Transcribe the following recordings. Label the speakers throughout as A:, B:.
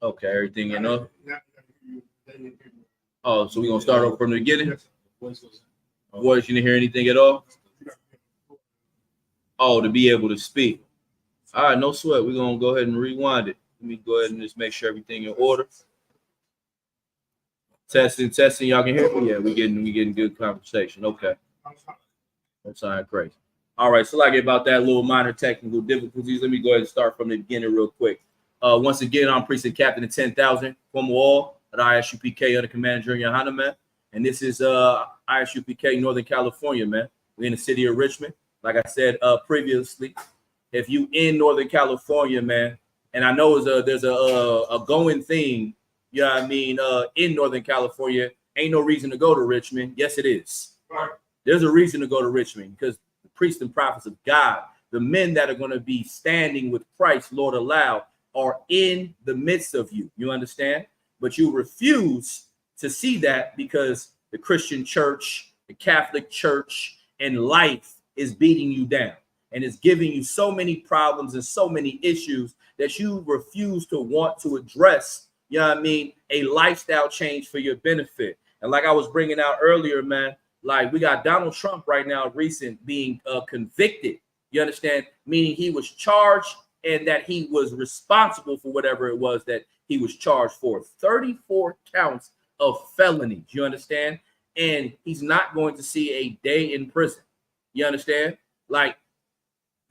A: Okay, everything in order. Oh, so we're gonna start over from the beginning? Voice, you didn't hear anything at all? Oh, to be able to speak. All right, no sweat. We're gonna go ahead and rewind it. Let me go ahead and just make sure everything in order. Testing. Y'all can hear me? Yeah, we getting good conversation. Okay. That's all right, great. All right, so like about that little minor technical difficulties, let me go ahead and start from the beginning real quick. Once again, I'm Precinct Captain of 10,000 from all at ISUPK under Commander Junior Hanna, man. And this is ISUPK Northern California, man. We're in the city of Richmond. Like I said previously, if you in Northern California, man, and I know there's a going thing, you know what I mean, in Northern California, ain't no reason to go to Richmond. Yes, it is. Right. There's a reason to go to Richmond because the priests and prophets of God, the men that are going to be standing with Christ, Lord allow, are in the midst of you. You understand? But you refuse to see that because the Christian church, the Catholic church, and life is beating you down and is giving you so many problems and so many issues that you refuse to want to address, you know what I mean, a lifestyle change for your benefit. And like I was bringing out earlier, man, like we got Donald Trump right now, recent being convicted, you understand, meaning he was charged and that he was responsible for whatever it was that he was charged for. 34 counts of felonies, you understand? And he's not going to see a day in prison. You understand? Like,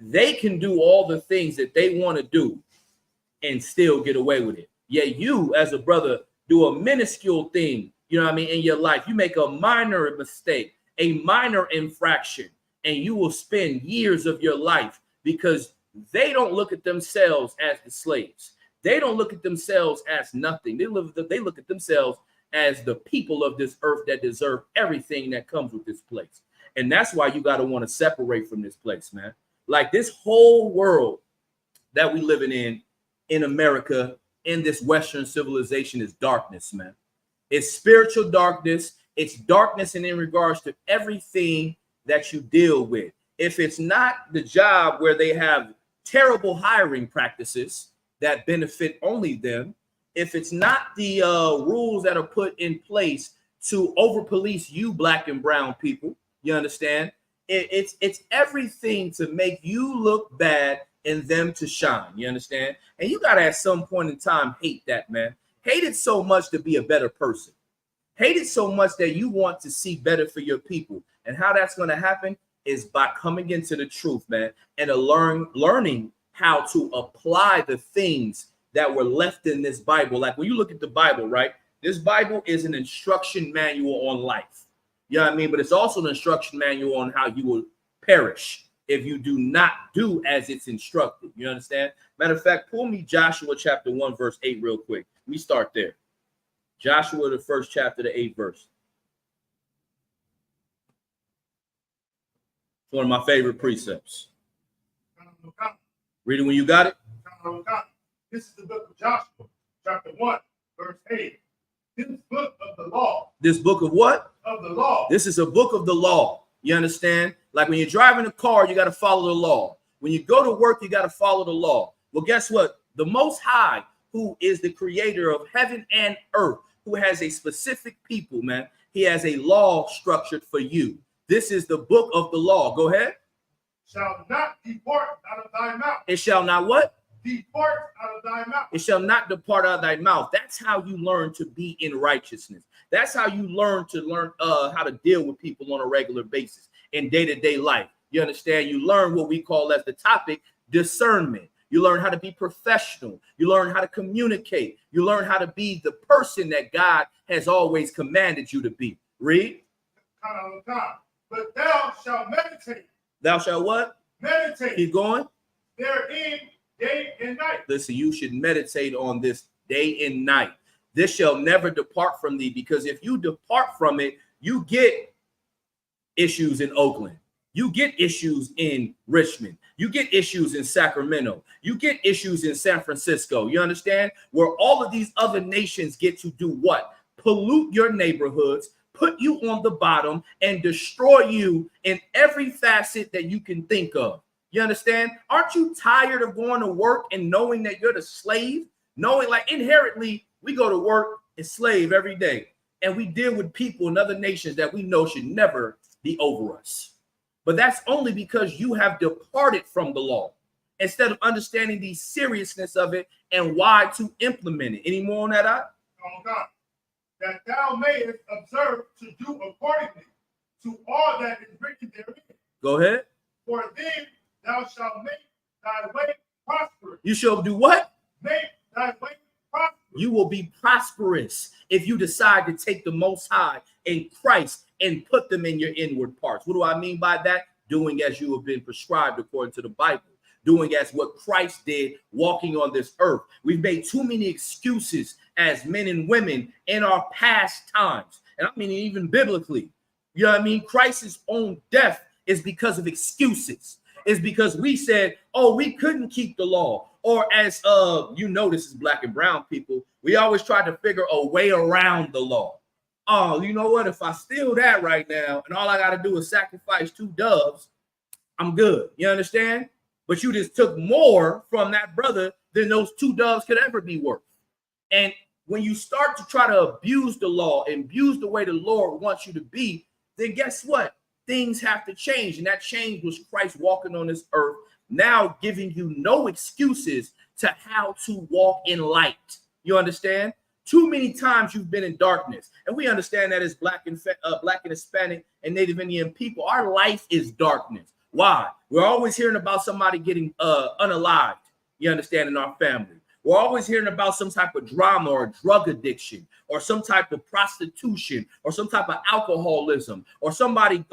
A: they can do all the things that they want to do and still get away with it. Yet you, as a brother, do a minuscule thing, you know what I mean, in your life. You make a minor mistake, a minor infraction, and you will spend years of your life because they don't look at themselves as the slaves. They don't look at themselves as nothing. They look at themselves as the people of this earth that deserve everything that comes with this place. And that's why you got to want to separate from this place, man. Like this whole world that we living in America, in this Western civilization is darkness, man. It's spiritual darkness. It's darkness in regards to everything that you deal with. If it's not the job where they have terrible hiring practices that benefit only them, if it's not the rules that are put in place to over police you black and brown people, you understand? It's everything to make you look bad and them to shine, you understand? And you got to at some point in time hate that, man. Hate it so much to be a better person. Hate it so much that you want to see better for your people. And how that's going to happen is by coming into the truth, man, and learning how to apply the things that were left in this Bible. Like when you look at the Bible, right? This Bible is an instruction manual on life. You know what I mean? But it's also an instruction manual on how you will perish if you do not do as it's instructed. You understand? Matter of fact, pull me Joshua chapter 1, verse 8 real quick. Let me start there. Joshua, the first chapter, the 8th verse. It's one of my favorite precepts. Read it when you got it.
B: This is the book of Joshua, chapter 1, verse 8. This book of the law.
A: This book of what?
B: Of the law.
A: This is a book of the law. You understand? Like when you're driving a car, you got to follow the law. When you go to work, you got to follow the law. Well, guess what? The Most High, who is the creator of heaven and earth, who has a specific people, man, he has a law structured for you. This is the book of the law. Go ahead.
B: Shall not depart out of thy mouth.
A: It shall not what?
B: Depart out of thy mouth.
A: It shall not depart out of thy mouth. That's how you learn to be in righteousness. That's how you learn how to deal with people on a regular basis in day-to-day life. You understand? You learn what we call as the topic, discernment. You learn how to be professional. You learn how to communicate. You learn how to be the person that God has always commanded you to be. Read.
B: But thou shalt meditate.
A: Thou shalt what?
B: Meditate.
A: Keep going.
B: Therein day and night.
A: Listen, you should meditate on this day and night. This shall never depart from thee, because if you depart from it, you get issues in Oakland. You get issues in Richmond. You get issues in Sacramento. You get issues in San Francisco. You understand? Where all of these other nations get to do what? Pollute your neighborhoods, put you on the bottom, and destroy you in every facet that you can think of. You understand? Aren't you tired of going to work and knowing that you're the slave? Knowing, like, inherently, we go to work and slave every day. And we deal with people in other nations that we know should never be over us. But that's only because you have departed from the law instead of understanding the seriousness of it and why to implement it. Any more on that?
B: Oh God, that thou mayest observe to do accordingly to all that is written therein.
A: Go ahead.
B: For then thou shalt make thy way prosperous.
A: You shall do what?
B: Make thy way prosperous.
A: You will be prosperous if you decide to take the Most High in Christ and put them in your inward parts. What do I mean by that? Doing as you have been prescribed according to the Bible. Doing as what Christ did walking on this earth. We've made too many excuses as men and women in our past times. And I mean, even biblically, you know what I mean? Christ's own death is because of excuses. It's because we said, oh, we couldn't keep the law. Or as you know, this is black and brown people, we always try to figure a way around the law. Oh, you know what? If I steal that right now and all I got to do is sacrifice 2 doves, I'm good. You understand? But you just took more from that brother than those 2 doves could ever be worth. And when you start to try to abuse the law and abuse the way the Lord wants you to be, then guess what? Things have to change. And that change was Christ walking on this earth, now giving you no excuses to how to walk in light. You understand? Too many times you've been in darkness. And we understand that as black and Hispanic and Native Indian people, our life is darkness. Why? We're always hearing about somebody getting unalived, you understand, in our family. We're always hearing about some type of drama or drug addiction or some type of prostitution or some type of alcoholism or somebody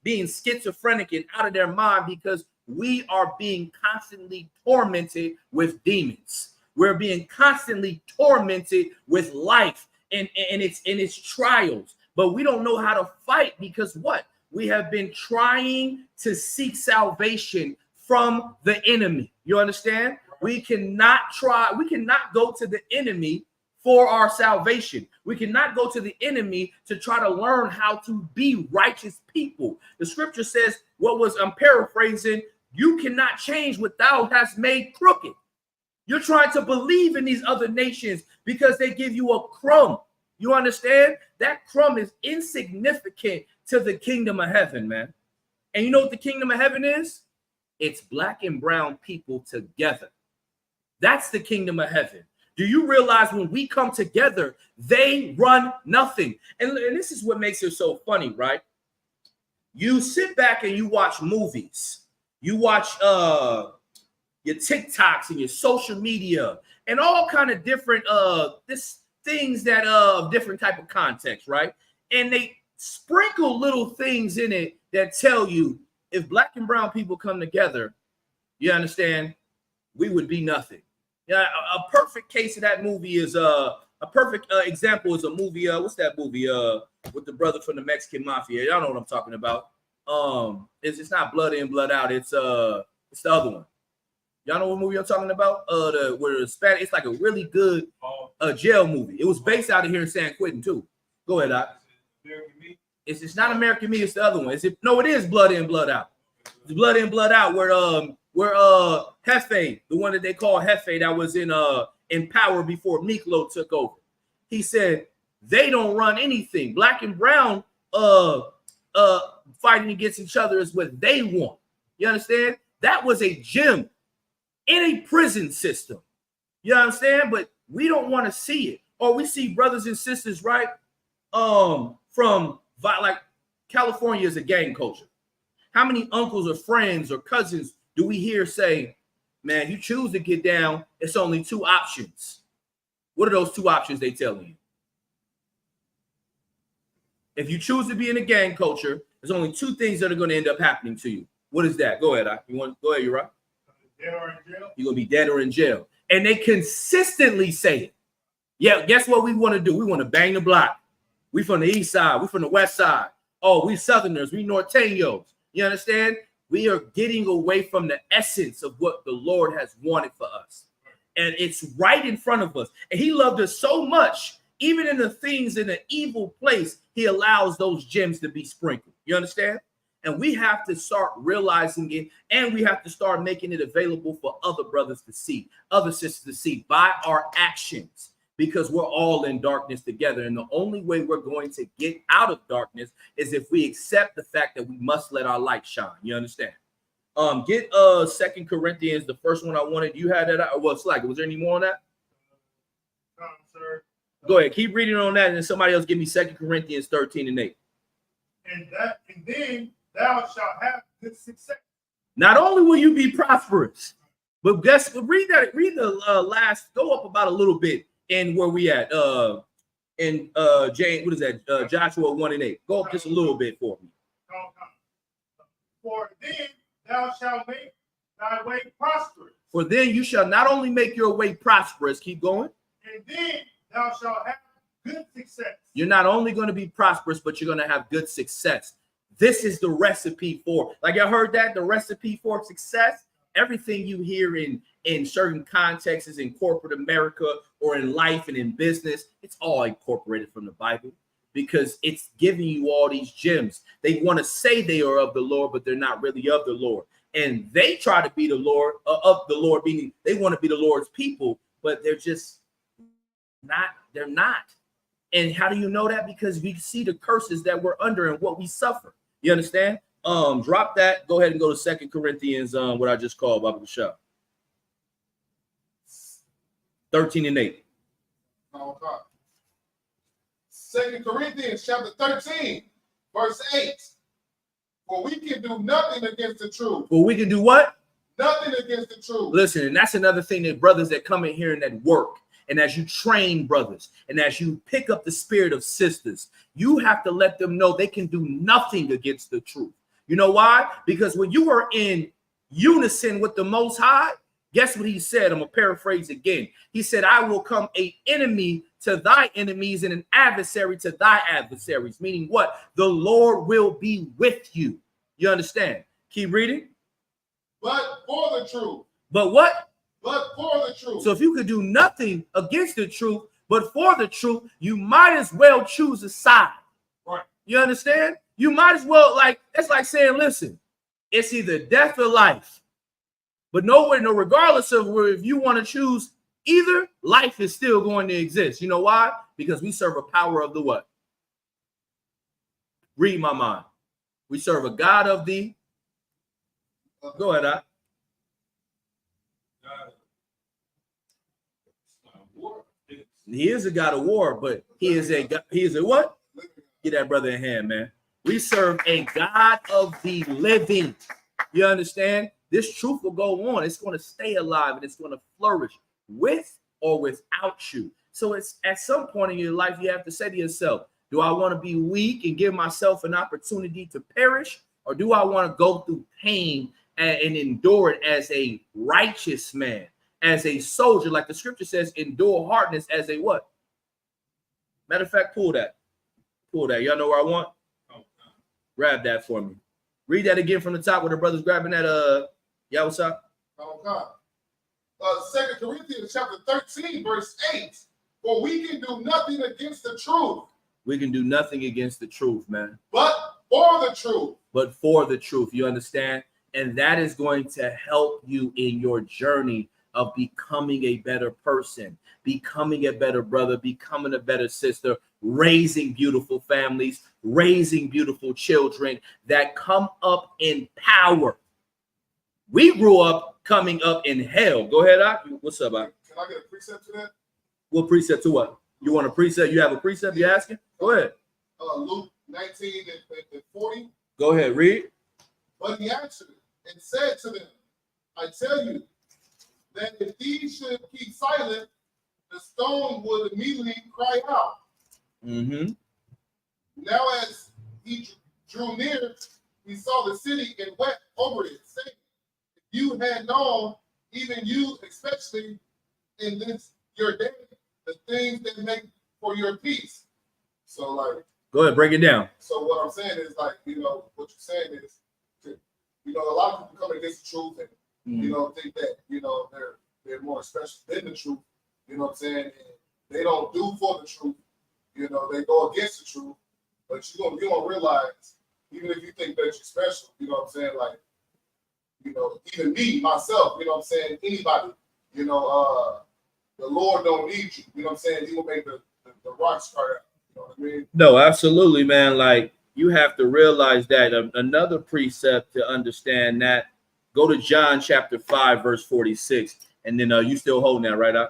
A: being schizophrenic and out of their mind because we are being constantly tormented with demons. We're being constantly tormented with life and its trials, but we don't know how to fight because what? We have been trying to seek salvation from the enemy. You understand? We cannot go to the enemy for our salvation. We cannot go to the enemy to try to learn how to be righteous people. The scripture says, I'm paraphrasing, you cannot change what thou hast made crooked. You're trying to believe in these other nations because they give you a crumb. You understand? That crumb is insignificant to the kingdom of heaven, man. And you know what the kingdom of heaven is? It's black and brown people together. That's the kingdom of heaven. Do you realize when we come together, they run nothing? And this is what makes it so funny, right? You sit back and you watch movies. You watch your TikToks and your social media and all kind of different things that different type of context, right? And they sprinkle little things in it that tell you if black and brown people come together, you understand, we would be nothing. Yeah, a perfect case of that movie is a perfect example is a movie. What's that movie? With the brother from the Mexican mafia. Y'all know what I'm talking about. It's not Blood In, Blood Out. It's the other one. Y'all know what movie I'm talking about? Where the Spanish. It's like a really good jail movie. It was based out of here in San Quentin too. Go ahead, Doc. It's not American Me. It's the other one. It is Blood In, Blood Out. It's Blood In, Blood Out. Where Jefe, the one that they call Jefe, that was in power before Miklo took over. He said they don't run anything. Black and brown fighting against each other is what they want. You understand? That was a gym in a prison system. You understand? But we don't want to see it. Or we see brothers and sisters, right? From like California is a gang culture. How many uncles or friends or cousins do we hear say, man, you choose to get down, it's only 2 options. What are those 2 options they tell you? If you choose to be in a gang culture, there's only 2 things that are going to end up happening to you. What is that? Go ahead. Go ahead, you're right.
B: Dead or in jail.
A: You're going to be dead or in jail. And they consistently say it. Yeah, guess what we want to do? We want to bang the block. We from the east side. We from the west side. Oh, we Southerners. We Norteños. You understand? We are getting away from the essence of what the Lord has wanted for us. And it's right in front of us. And he loved us so much, even in the things in an evil place, he allows those gems to be sprinkled. You understand? And we have to start realizing it, and we have to start making it available for other brothers to see, other sisters to see by our actions, because we're all in darkness together. And the only way we're going to get out of darkness is if we accept the fact that we must let our light shine. You understand? Get 2 Corinthians, the first one I wanted. You had that out? Well, it's like, was there any more on that?
B: Sir.
A: Go ahead, keep reading on that, and then somebody else give me 2 Corinthians 13:8.
B: And then thou shalt have good success.
A: Not only will you be prosperous, but read the last, go up about a little bit in where we at. In James, what is that? Joshua 1:8. Go up just a little bit for me.
B: For then thou shalt make thy way prosperous.
A: For then you shall not only make your way prosperous, keep going.
B: And then thou shalt have good success.
A: You're not only going to be prosperous, but you're going to have good success. This is the recipe for, like I heard that, the recipe for success. Everything you hear in certain contexts in corporate America or in life and in business, it's all incorporated from the Bible, because it's giving you all these gems. They want to say they are of the Lord, but they're not really of the Lord. And they try to be the Lord of the Lord, meaning they want to be the Lord's people, but they're just not. They're not. And how do you know that? Because we see the curses that we're under and what we suffer. You understand? Drop that. Go ahead and go to 2 Corinthians, what I just called Baba Shah. 13:8.
C: Oh, God. 2 Corinthians chapter 13, verse 8. For we can do nothing against the truth.
A: Well, we can do what?
C: Nothing against the truth.
A: Listen, and that's another thing that brothers that come in here and that work, and as you train brothers, and as you pick up the spirit of sisters, you have to let them know they can do nothing against the truth. You know why? Because when you are in unison with the Most High, guess what he said? I'm going to paraphrase again. He said, I will come an enemy to thy enemies and an adversary to thy adversaries. Meaning what? The Lord will be with you. You understand? Keep reading.
C: But for the truth.
A: But what?
C: But for the truth.
A: So if you could do nothing against the truth, but for the truth, you might as well choose a side.
C: Right.
A: You understand? You might as well, like, it's like saying, listen, it's either death or life. But regardless of where, if you want to choose either, life is still going to exist. You know why? Because we serve a power of the what? Read my mind. We serve a God of the. Go ahead, I. He is a God of war, but he is a what? Get that brother in hand, man. We serve a God of the living. You understand? This truth will go on. It's going to stay alive and it's going to flourish with or without you. So it's at some point in your life, you have to say to yourself, do I want to be weak and give myself an opportunity to perish? Or do I want to go through pain and endure it as a righteous man, as a soldier? Like the scripture says, endure hardness as a what? Matter of fact, pull that. Pull that. Y'all know where I want? Grab that for me. Read that again from the top where the brother's grabbing that. Yeah, what's up?
C: Oh, God. 2 Corinthians chapter 13, verse 8. For we can do nothing against the truth.
A: We can do nothing against the truth, man.
C: But for the truth.
A: But for the truth, you understand? And that is going to help you in your journey of becoming a better person, becoming a better brother, becoming a better sister, raising beautiful families, raising beautiful children that come up in power. We grew up coming up in hell. Go ahead, Ak. What's up, Ak?
C: Can I get a precept to that?
A: What precept to what? You want a precept? You have a precept you're asking? Go ahead.
C: Luke 19 and 40.
A: Go ahead, read.
C: But he answered and said to them, I tell you that if these should keep silent, the stone would immediately cry out.
A: Mm-hmm.
C: Now as he drew near, he saw the city and wept over it, saying, if you had known, even you especially in this your day, the things that make for your peace. So like,
A: go ahead, break it down.
C: so what I'm saying is like, what you're saying is, a lot of people come against the truth and think that they're more special than the truth. You know what I'm saying? And they don't do for the truth. They go against the truth. But you're gonna realize, even if you think that you're special, you know what I'm saying? Like, even me, myself, you know what I'm saying? Anybody, the Lord don't need you. You know what I'm saying? He will make the rocks cry out. You know what I mean?
A: No, absolutely, man. Like, you have to realize that another precept to understand that. Go to John chapter 5, verse 46. And then you still holding that, right?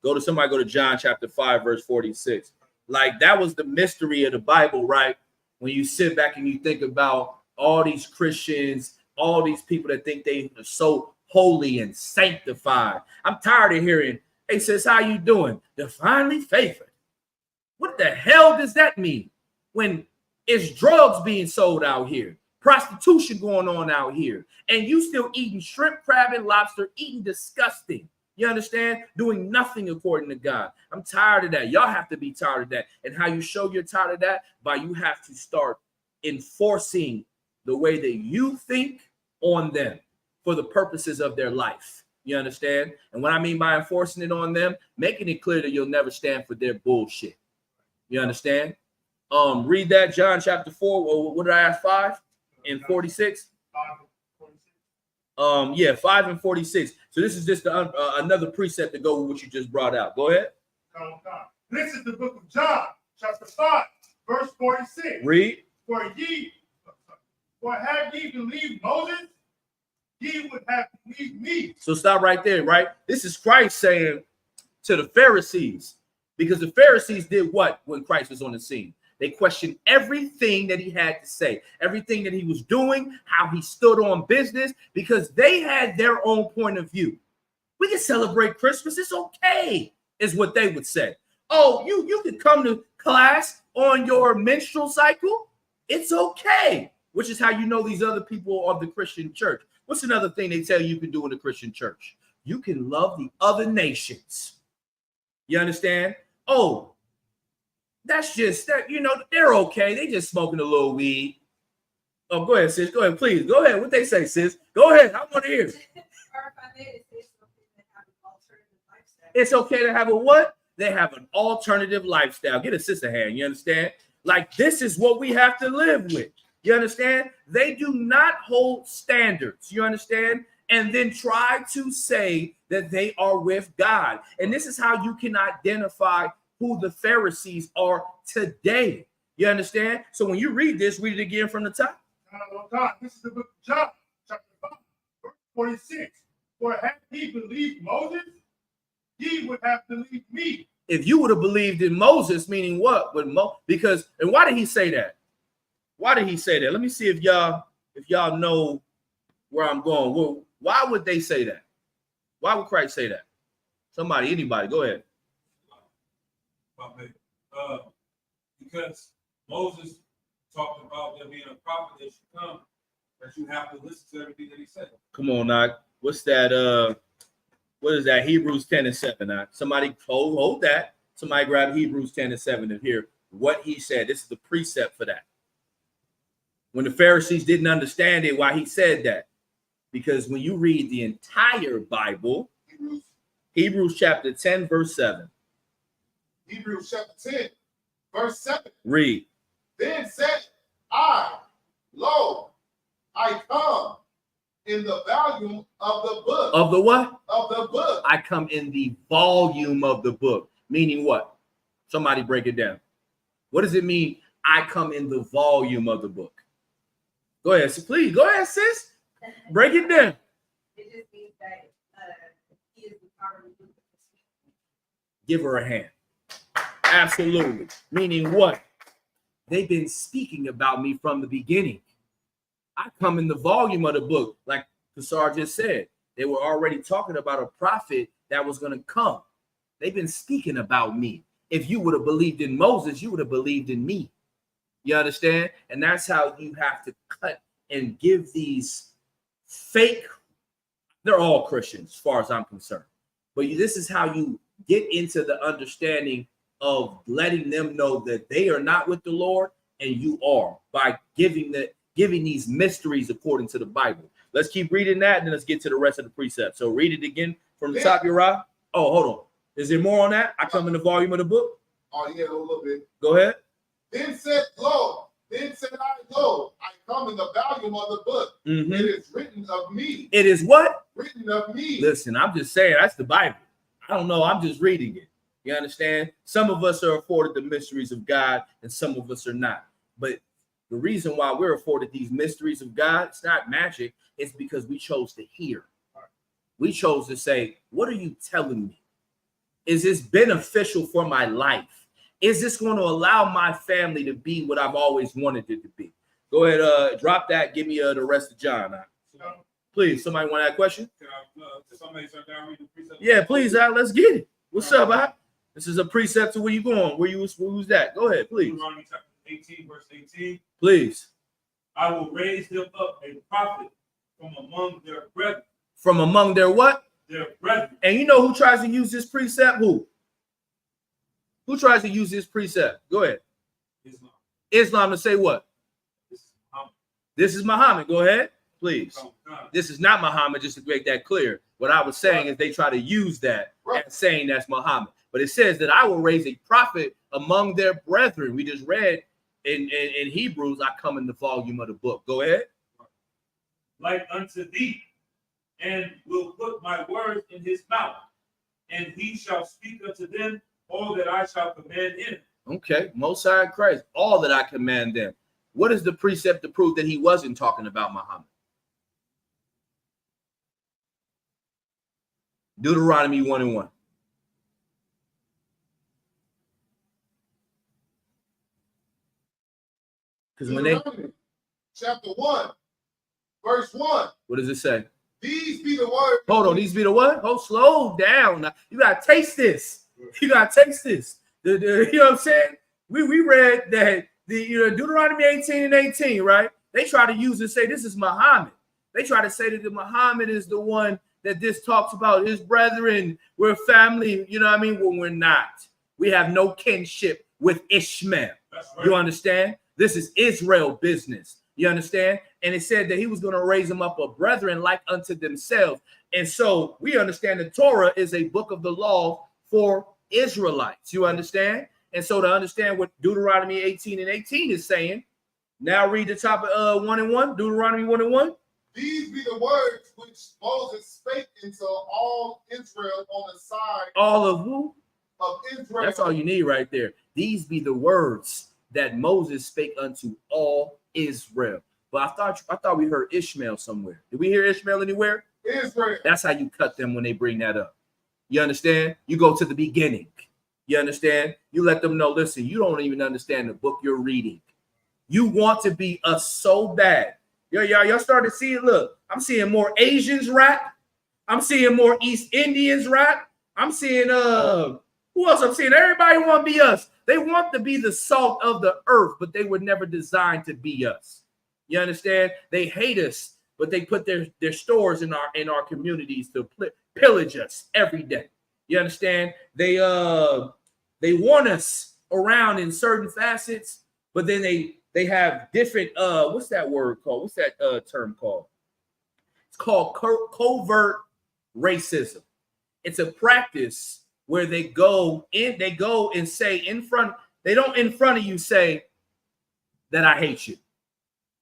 A: Go to John chapter 5, verse 46. Like, that was the mystery of the Bible, right? When you sit back and you think about all these Christians, all these people that think they are so holy and sanctified. I'm tired of hearing, hey, sis, how you doing? Divinely favored. What the hell does that mean? When it's drugs being sold out here, prostitution going on out here, and you still eating shrimp, crab, and lobster, eating disgusting. You understand? Doing nothing according to God. I'm tired of that. Y'all have to be tired of that. And how you show you're tired of that? By you have to start enforcing the way that you think on them for the purposes of their life. You understand? And what I mean by enforcing it on them, making it clear that you'll never stand for their bullshit. You understand? Read that, John chapter 4. What did I ask? 5 and 46? 5 and 46. So this is just another precept to go with what you just brought out. Go ahead.
B: This is the book of John, chapter 5, verse 46.
A: Read.
B: For had ye believed Moses, ye would have believed me.
A: So stop right there, right? This is Christ saying to the Pharisees, because the Pharisees did what when Christ was on the scene? They questioned everything that he had to say, everything that he was doing, how he stood on business, because they had their own point of view. We can celebrate Christmas. It's okay, is what they would say. Oh, you can come to class on your menstrual cycle. It's okay, which is how you know these other people of the Christian church. What's another thing they tell you can do in the Christian church? You can love the other nations. You understand? Oh, that's just that, they're okay. They just smoking a little weed. Oh, go ahead, sis. Go ahead, please. Go ahead. What they say, sis? Go ahead. I want to hear. It's okay to have a what? They have an alternative lifestyle. Get a sister hand. You understand? Like, this is what we have to live with. You understand? They do not hold standards. You understand? And then try to say that they are with God. And this is how you can identify who the Pharisees are today. You understand? So when you read this, read it again from the top.
B: This is the book of John, chapter 5, verse 46. For had he believed Moses, he would have believed me.
A: If you would have believed in Moses, meaning what? Because, and why did he say that? Why did he say that? Let me see if y'all know where I'm going. Well, why would they say that? Why would Christ say that? Somebody, anybody, go ahead.
D: Because Moses talked about there being a prophet that should come, that you have to listen to everything that he said.
A: Come on, Knock. What's that? What is that? Hebrews 10 and 7. Knock. Somebody hold that. Somebody grab Hebrews 10 and 7 and hear what he said. This is the precept for that. When the Pharisees didn't understand it, why he said that. Because when you read the entire Bible, Hebrews chapter 10, verse 7.
C: Hebrews chapter 10, verse 7.
A: Read.
C: Then said I, lo, I come in the volume of the book.
A: Of the what?
C: Of the book.
A: I come in the volume of the book. Meaning what? Somebody break it down. What does it mean? I come in the volume of the book. Go ahead, so please. Go ahead, sis. Break it down.
E: It just means that he is the power of the book.
A: Give her a hand. Absolutely. Meaning what? They've been speaking about me from the beginning. I come in the volume of the book. Like Kassar just said, they were already talking about a prophet that was going to come. They've been speaking about me. If you would have believed in Moses, you would have believed in me. You understand? And that's how you have to cut and give these fake, they're all Christians as far as I'm concerned. But this is how you get into the understanding of letting them know that they are not with the Lord and you are, by giving these mysteries according to the Bible. Let's keep reading that and then let's get to the rest of the precepts. So read it again from the top, Uriah. Oh, hold on. Is there more on that? I come in the volume of the book.
C: Oh, yeah, a little bit.
A: Go ahead.
C: Then said I, lo, come in the volume of the book.
A: Mhm.
C: It is written of me.
A: It is what?
C: Written of me.
A: Listen, I'm just saying that's the Bible. I don't know. I'm just reading it. You understand? Some of us are afforded the mysteries of God, and some of us are not. But the reason why we're afforded these mysteries of God, it's not magic. It's because we chose to hear. We chose to say, "What are you telling me? Is this beneficial for my life? Is this going to allow my family to be what I've always wanted it to be?" Go ahead, drop that. Give me the rest of John. Please, somebody want that question? Yeah, please, let's get it. What's up, Al? This is a precept to where you going. Who's that? Go ahead, please.
D: Deuteronomy chapter 18, verse 18.
A: Please.
D: I will raise them up a prophet from among their brethren.
A: From among their what?
D: Their brethren.
A: And you know who tries to use this precept? Who tries to use this precept? Go ahead.
D: Islam.
A: Islam to say what?
D: This is Muhammad.
A: This is Muhammad. Go ahead, please. This is not Muhammad, just to make that clear. What I was saying is they try to use that as saying that's Muhammad. But it says that I will raise a prophet among their brethren. We just read in Hebrews, I come in the volume of the book. Go ahead.
D: Like unto thee, and will put my words in his mouth, and he shall speak unto them all that I shall command him.
A: Okay, Most High Christ, all that I command them. What is the precept to prove that he wasn't talking about Muhammad? Deuteronomy 1:1. Because when they
C: chapter 1, verse 1.
A: What does it say?
C: These be the words.
A: Hold on, these be the what? Oh, slow down. Now, you gotta taste this. You gotta taste this. You know what I'm saying? We read that Deuteronomy 18:18, right? They try to use and say this is Muhammad. They try to say that the Muhammad is the one that this talks about, his brethren, we're family, you know what I mean? Well, we're not. We have no kinship with Ishmael.
D: That's right.
A: You understand? This is Israel business. You understand? And it said that he was going to raise them up a brethren like unto themselves. And so we understand the Torah is a book of the law for Israelites. You understand? And so to understand what Deuteronomy 18:18 is saying, now read the top of 1:1, Deuteronomy 1:1.
C: These be the words which Moses spake unto all Israel on the side.
A: All of who?
C: Of Israel.
A: That's all you need right there. These be the words that Moses spake unto all Israel. But I thought we heard Ishmael somewhere. Did we hear Ishmael anywhere?
C: Israel.
A: That's how you cut them when they bring that up. You understand? You go to the beginning. You understand? You let them know, listen, you don't even understand the book you're reading. You want to be us so bad. Y'all started to see it. Look, I'm seeing more Asians rap. I'm seeing more East Indians rap. I'm seeing who else? I'm seeing everybody want to be us. They want to be the salt of the earth, but they were never designed to be us. You understand? They hate us, but they put their stores in our communities to pillage us every day. You understand? They want us around in certain facets, but then they have different what's that word called? What's that term called? It's called covert racism. It's a practice where they go and say in front of you say that I hate you.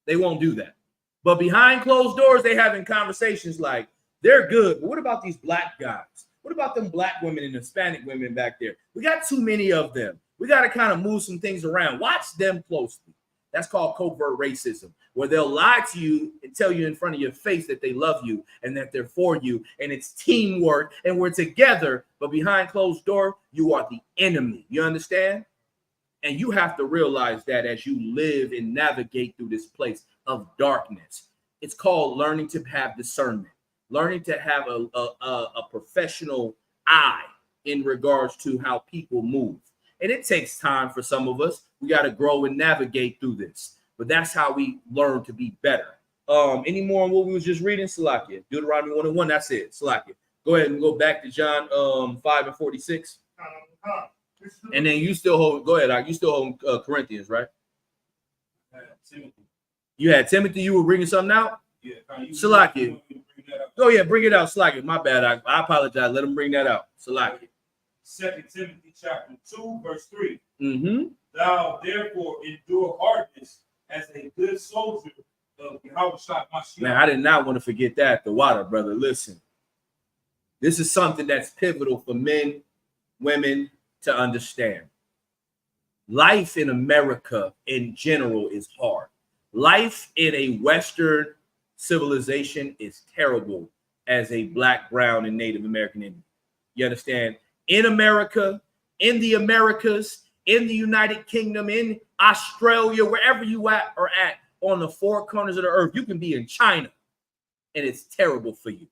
A: They won't do that. But behind closed doors, they having conversations like they're good. But what about these black guys? What about them black women and Hispanic women back there? We got too many of them. We got to kind of move some things around. Watch them closely. That's called covert racism, where they'll lie to you and tell you in front of your face that they love you and that they're for you and it's teamwork and we're together. But behind closed door, you are the enemy. You understand? And you have to realize that as you live and navigate through this place of darkness. It's called learning to have discernment, learning to have a professional eye in regards to how people move. And it takes time for some of us. We got to grow and navigate through this. But that's how we learn to be better. Any more on what we was just reading? Salakia. Deuteronomy 1:1. That's it. Salakia. Go ahead and go back to John 5:46. And then you still hold, go ahead. You still hold Corinthians, right?
D: Timothy.
A: You had Timothy. You were bringing something out?
D: Yeah.
A: Salakia. Oh, yeah. Bring it out. Salakia. My bad. I apologize. Let him bring that out. Salakia.
D: 2 Timothy chapter 2, verse 3.
A: Mm-hmm.
D: Thou therefore endure hardness as a good soldier Yahushua Mashiach.
A: Man, I did not want to forget that. The water, brother. Listen, this is something that's pivotal for men, women to understand. Life in America in general is hard. Life in a Western civilization is terrible as a Black, brown, and Native American Indian. You understand? In America, in the Americas, in the United Kingdom, in Australia, wherever you are at on the four corners of the earth, you can be in China and it's terrible for you.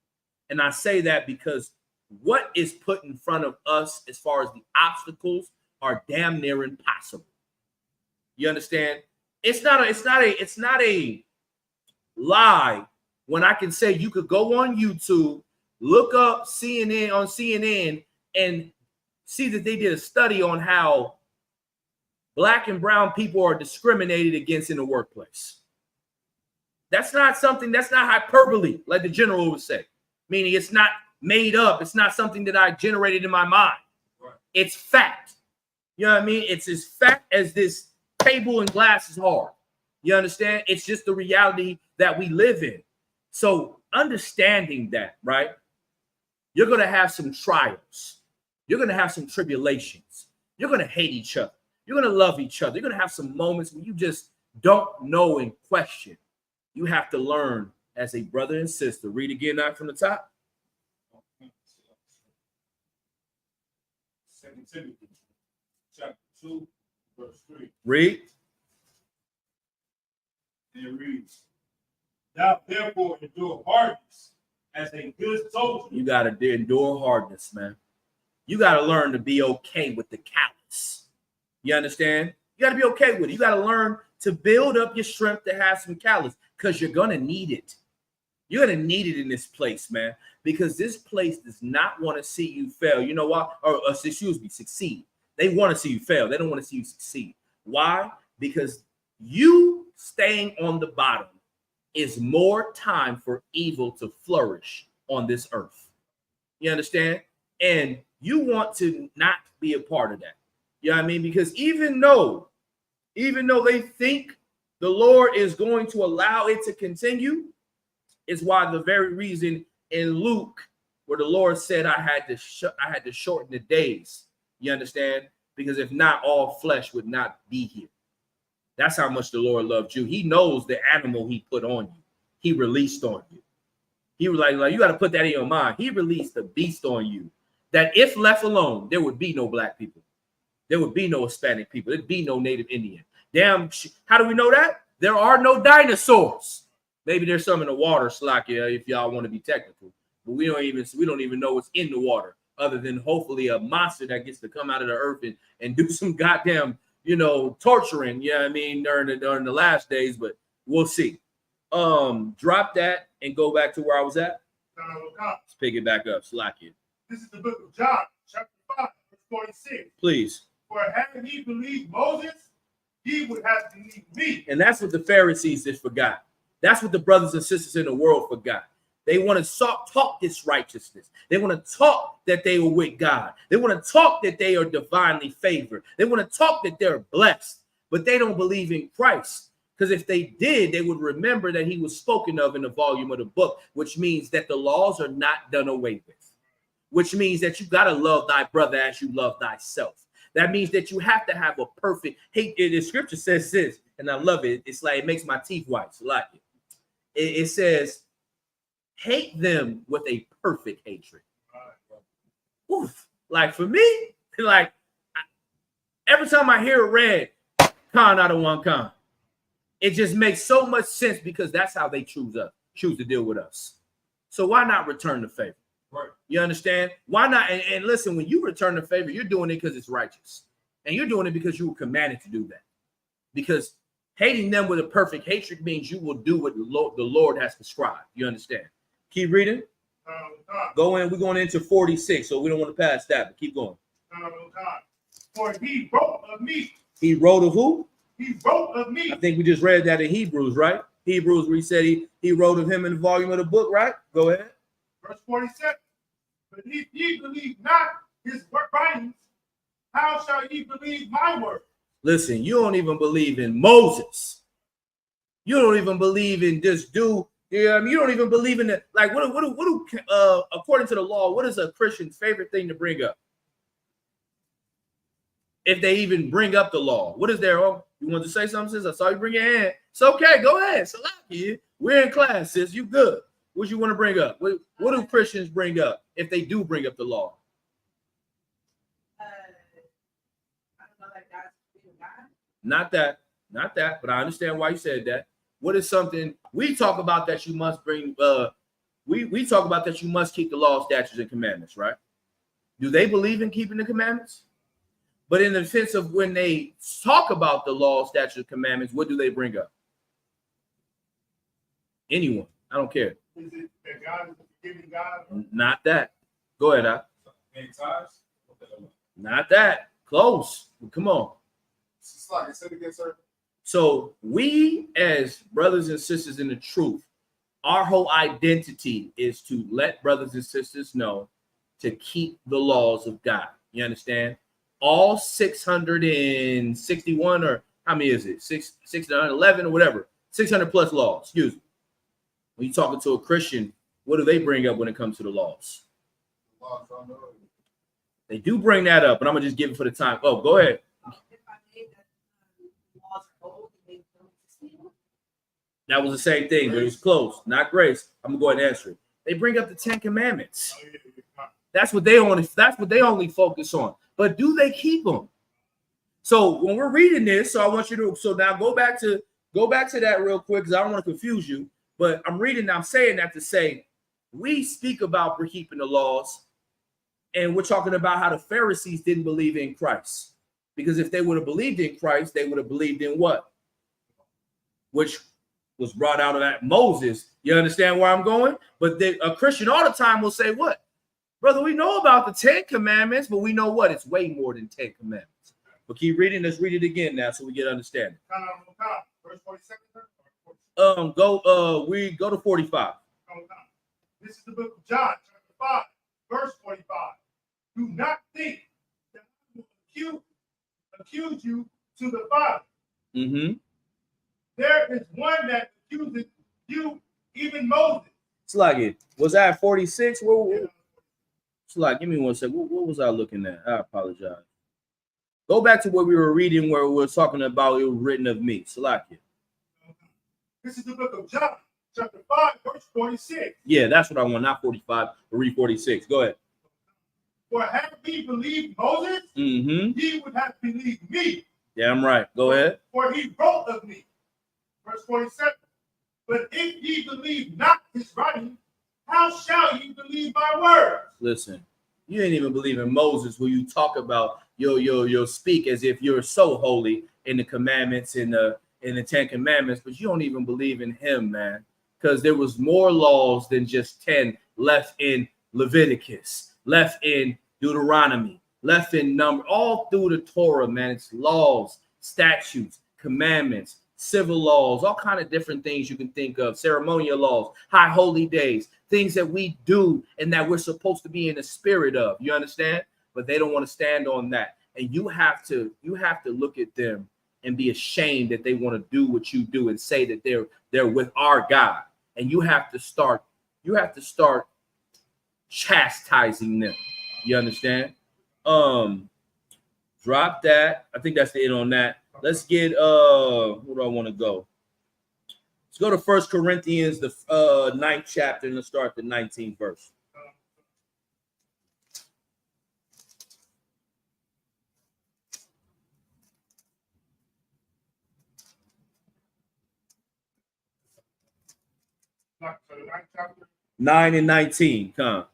A: And I say that because what is put in front of us as far as the obstacles are damn near impossible. You understand? It's not a lie when I can say you could go on YouTube, look up CNN and see that they did a study on how Black and brown people are discriminated against in the workplace. That's not hyperbole, like the general would say. Meaning it's not made up. It's not something that I generated in my mind.
D: Right.
A: It's fact. You know what I mean? It's as fact as this table and glass is hard. You understand? It's just the reality that we live in. So understanding that, right? You're going to have some trials. You're going to have some tribulations. You're going to hate each other. You're going to love each other. You're going to have some moments when you just don't know and question. You have to learn as a brother and sister. Read again out from the top.
D: 2 Timothy chapter 2, verse 3.
A: Read.
D: And it reads, "Thou therefore endure hardness as a good soldier."
A: You got to endure hardness, man. You got to learn to be okay with the callous. You understand? You got to be okay with it. You got to learn to build up your strength to have some callous because you're going to need it. You're going to need it in this place, man, because this place does not want to see you fail. You know why? Or excuse me, succeed. They want to see you fail. They don't want to see you succeed. Why? Because you staying on the bottom is more time for evil to flourish on this earth. You understand? And you want to not be a part of that. You know what I mean? Because even though they think the Lord is going to allow it to continue, is why the very reason in Luke where the Lord said I had to shorten the days. You understand? Because if not, all flesh would not be here. That's how much the Lord loved you. He knows the animal he put on you. He released on you. He was like you got to put that in your mind. He released the beast on you that if left alone, there would be no Black people. There would be no Hispanic people. There'd be no Native Indian. Damn, how do we know that? There are no dinosaurs. Maybe there's some in the water, Slakia, if y'all want to be technical. But we don't even know what's in the water, other than hopefully a monster that gets to come out of the earth and do some goddamn, torturing. Yeah, I mean, during the last days, but we'll see. Drop that and go back to where I was at. Let's pick it back up, Slakia.
B: This is the book of John, chapter 5, verse 46.
A: Please.
B: For had he believed Moses, he would have believed me.
A: And that's what the Pharisees just forgot. That's what the brothers and sisters in the world forgot. They want to talk this righteousness. They want to talk that they are with God. They want to talk that they are divinely favored. They want to talk that they're blessed, but they don't believe in Christ. Because if they did, they would remember that he was spoken of in the volume of the book, which means that the laws are not done away with, which means that you got to love thy brother as you love thyself. That means that you have to have a perfect hate. The scripture says this, and I love it. It's like it makes my teeth white. So like it. It says, hate them with a perfect hatred. Oof. Like for me, like every time I hear it read, con out of one con, it just makes so much sense because that's how they choose to deal with us. So why not return the favor?
D: Right.
A: You understand? Why not? And listen, when you return the favor, you're doing it because it's righteous. And you're doing it because you were commanded to do that. Because hating them with a perfect hatred means you will do what the Lord has prescribed. You understand? Keep reading. Go in. We're going into 46, so we don't want to pass that, but keep going.
B: For he wrote of me.
A: He wrote of who?
B: He wrote of me.
A: I think we just read that in Hebrews, right? Hebrews, where he said he wrote of him in the volume of the book, right? Go ahead.
B: Verse 47. But if ye believe not his writings, how shall ye believe my word?
A: Listen, you don't even believe in Moses. You don't even believe in just do. Yeah, I mean, you don't even believe in it. Like, what do according to the law, what is a Christian's favorite thing to bring up? If they even bring up the law, what is their own? You want to say something, sis? I saw you bring your hand. It's okay. Go ahead. Salaki. We're in class, sis. You good. What you want to bring up? What do Christians bring up if they do bring up the law?
E: I don't know, like God's freedom God.
A: Not that, but I understand why you said that. What is something we talk about that you must bring? We talk about that you must keep the law, statutes, and commandments, right? Do they believe in keeping the commandments? But in the sense of when they talk about the law, statutes, and commandments, what do they bring up? Anyone. I don't care.
B: Is it that God is a forgiving God?
A: Not that. Go ahead, Al.
C: Many times.
A: Not that. Close. Come on.
C: It's like I said again, sir.
A: So we as brothers and sisters in the truth, our whole identity is to let brothers and sisters know to keep the laws of God. You understand? All 661 or how many is it? 611 or whatever. 600 plus laws. Excuse me. When you're talking to a Christian, what do they bring up when it comes to the laws? They do bring that up, but I'm gonna just give it for the time. Oh, go ahead.
E: If I made that laws are old and they don't exist.
A: That was the same thing, but it was close. Not grace. I'm gonna go ahead and answer it. They bring up the 10 Commandments. That's what they only focus on. But do they keep them? So when we're reading this, so I want you to now go back to that real quick because I don't want to confuse you. But I'm saying that to say we speak about keeping the laws, and we're talking about how the Pharisees didn't believe in Christ. Because if they would have believed in Christ, they would have believed in what? Which was brought out of that Moses. You understand where I'm going? But a Christian all the time will say what? Brother, we know about the 10 Commandments, but we know what? It's way more than 10 Commandments. But keep reading. Let's read it again now so we get understanding.
B: Verse 47.
A: We go to 45.
B: This is the book of John, chapter 5, verse 45. Do not think that I will accuse you to the Father.
A: Mm-hmm.
B: There is one that accuses you, even Moses.
A: It's like it. Was that 46? It's like, give me one second. What was I looking at? I apologize. Go back to what we were reading where we were talking about it was written of me. Salakia.
B: This is the book of John, chapter 5, verse 46.
A: Yeah, that's what I want. Not 45, but read 46. Go ahead.
B: For had he believed Moses, he would have believed me.
A: Yeah, I'm right. Go ahead.
B: For he wrote of me. Verse 47. But if ye believe not his writing, how shall ye believe my words?
A: Listen, you ain't even believe in Moses when you talk about you'll speak as if you're so holy in the commandments in the 10 Commandments, but you don't even believe in him, man. Because there was more laws than just 10 left in Leviticus, left in Deuteronomy, left in number, all through the Torah, man. It's laws, statutes, commandments, civil laws, all kind of different things you can think of, ceremonial laws, high holy days, things that we do and that we're supposed to be in the spirit of. You understand? But they don't want to stand on that. And you have to look at them and be ashamed that they want to do what you do and say that they're with our God. And you have to start chastising them. You understand? Drop that. I think that's the end on that. Let's get where do I want to go? Let's go to 1 Corinthians, the 9th chapter, and let's start the 19th verse.
B: So the 9th chapter.
A: 9 and 19. Come.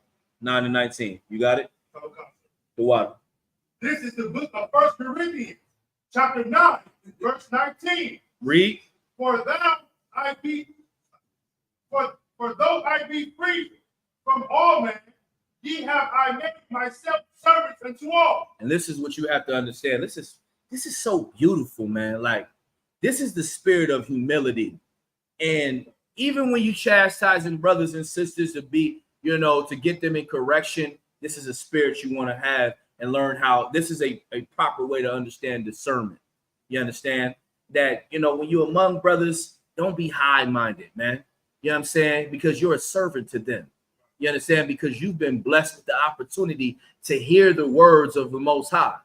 A: 9 and 19. You got it? The water.
B: This is the book of 1 Corinthians, chapter 9, verse 19.
A: Read.
B: For though I be free from all men, ye have I made myself servants unto all.
A: And this is what you have to understand. This is so beautiful, man. Like, this is the spirit of humility. And even when you chastising brothers and sisters to be, to get them in correction, this is a spirit you want to have and learn how. This is a proper way to understand discernment. You understand that, when you're among brothers, don't be high-minded, man. You know what I'm saying? Because you're a servant to them. You understand? Because you've been blessed with the opportunity to hear the words of the Most High.